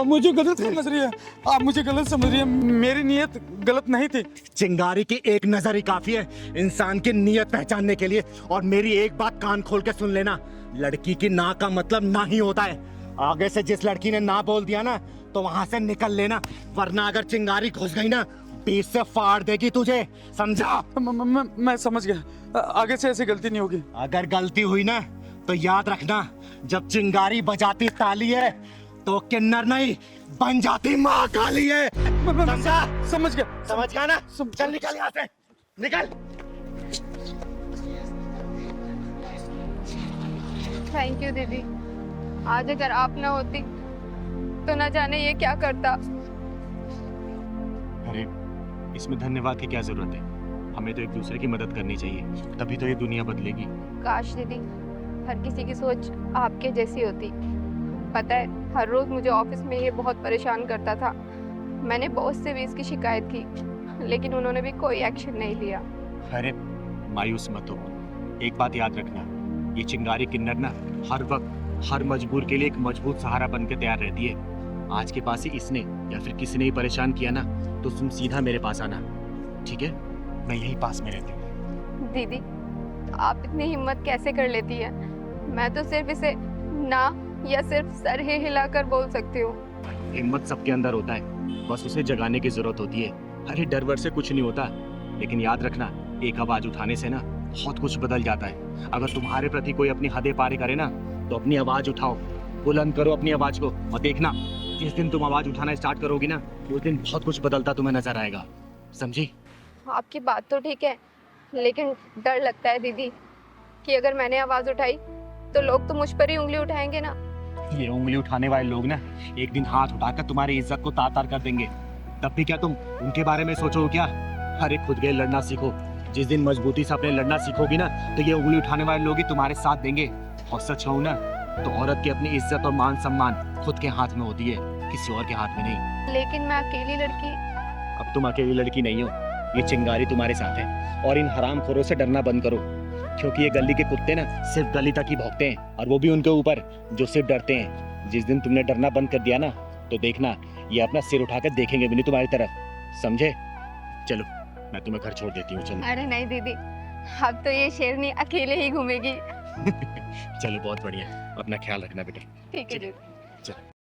मुझे गलत समझ रही है, आप मुझे गलत समझ रही है, मेरी नीयत गलत नहीं थी। चिंगारी की एक नजर ही काफी है इंसान की नीयत पहचानने के लिए। और मेरी एक बात कान खोल के सुन लेना, लड़की की ना का मतलब ना ही होता है। आगे से जिस लड़की ने ना बोल दिया ना तो वहां से निकल लेना, वरना अगर चिंगारी घुस गई ना बीच से फाड़ देगी तुझे, समझा? मैं समझ गया, आगे से ऐसी गलती नहीं होगी। अगर गलती हुई ना तो याद रखना, जब चिंगारी बजाती ताली है तो किन्नर नहीं बन जाती माँ काली है, समझा? समझ गया, समझ गया ना? चल निकल यहाँ से, निकल। थैंक यू दीदी, आज अगर आप ना होती तो ना जाने ये क्या करता। अरे इसमें धन्यवाद की क्या जरूरत है, हमें तो एक दूसरे की मदद करनी चाहिए, तभी तो ये दुनिया बदलेगी। काश दीदी हर किसी की सोच आपके जैसी होती। पता है हर रोज मुझे ऑफिस में ये बहुत परेशान करता था, मैंने बॉस से भी इसकी शिकायत की लेकिन उन्होंने भी कोई एक्शन नहीं लिया। अरे मायूस मत हो, एक बात याद रखना, ये चिंगारी किन्नर ना हर वक्त हर मजबूर के लिए एक मजबूत सहारा बन के तैयार रहती है। आज के पास ही इसने या फिर किसी ने ही परेशान किया ना तो तुम सीधा मेरे पास आना, ठीक है? मैं यही पास में रहती हूँ। दीदी आप इतनी हिम्मत कैसे कर लेती है? मैं तो सिर्फ इसे ना या सिर्फ सर ही हिलाकर बोल सकती हूँ। हिम्मत सबके अंदर होता है, बस उसे जगाने की जरूरत होती है। अरे डर वर से कुछ नहीं होता, लेकिन याद रखना एक आवाज उठाने से ना बहुत कुछ बदल जाता है। अगर तुम्हारे प्रति कोई अपनी हदें पार करे ना तो अपनी आवाज उठाओ, बुलंद करो अपनी आवाज को, और देखना जिस दिन तुम आवाज उठाना स्टार्ट करोगी ना उस दिन बहुत कुछ बदलता तुम्हें नजर आएगा, समझी? आपकी बात तो ठीक है लेकिन डर लगता है दीदी कि अगर मैंने आवाज उठाई तो लोग तो मुझ पर ही उंगली उठाएंगे ना। ये उंगली उठाने वाले लोग ना एक दिन हाथ उठाकर तुम्हारी इज्जत को तार तार कर देंगे, तब भी क्या तुम उनके बारे में सोचो क्या? अरे खुद के लड़ना सीखो, जिस दिन मजबूती से अपने लड़ना सीखोगी ना तो ये उंगली उठाने वाले लोग ही तुम्हारे साथ देंगे। और सच हो ना तो औरत की अपनी इज्जत और मान सम्मान खुद के हाथ में होती है, किसी और के हाथ में नहीं। लेकिन मैं अकेली लड़की। अब तुम अकेली लड़की नहीं हो, ये चिंगारी तुम्हारे साथ है। और इन हरामखोरों से डरना बंद करो, क्योंकि ये गली के कुत्ते ना सिर्फ गली तक ही भौंकते हैं, और वो भी उनके ऊपर जो सिर्फ डरते हैं। जिस दिन तुमने डरना बंद कर दिया ना तो देखना ये अपना सिर उठाकर देखेंगे भी नहीं तुम्हारी तरफ, समझे? चलो मैं तुम्हें घर छोड़ देती हूँ, चलो। अरे नहीं दीदी, अब तो ये शेरनी अकेले ही घूमेगी। चलो बहुत बढ़िया, अपना ख्याल रखना बेटा। ठीक है जी। चलो।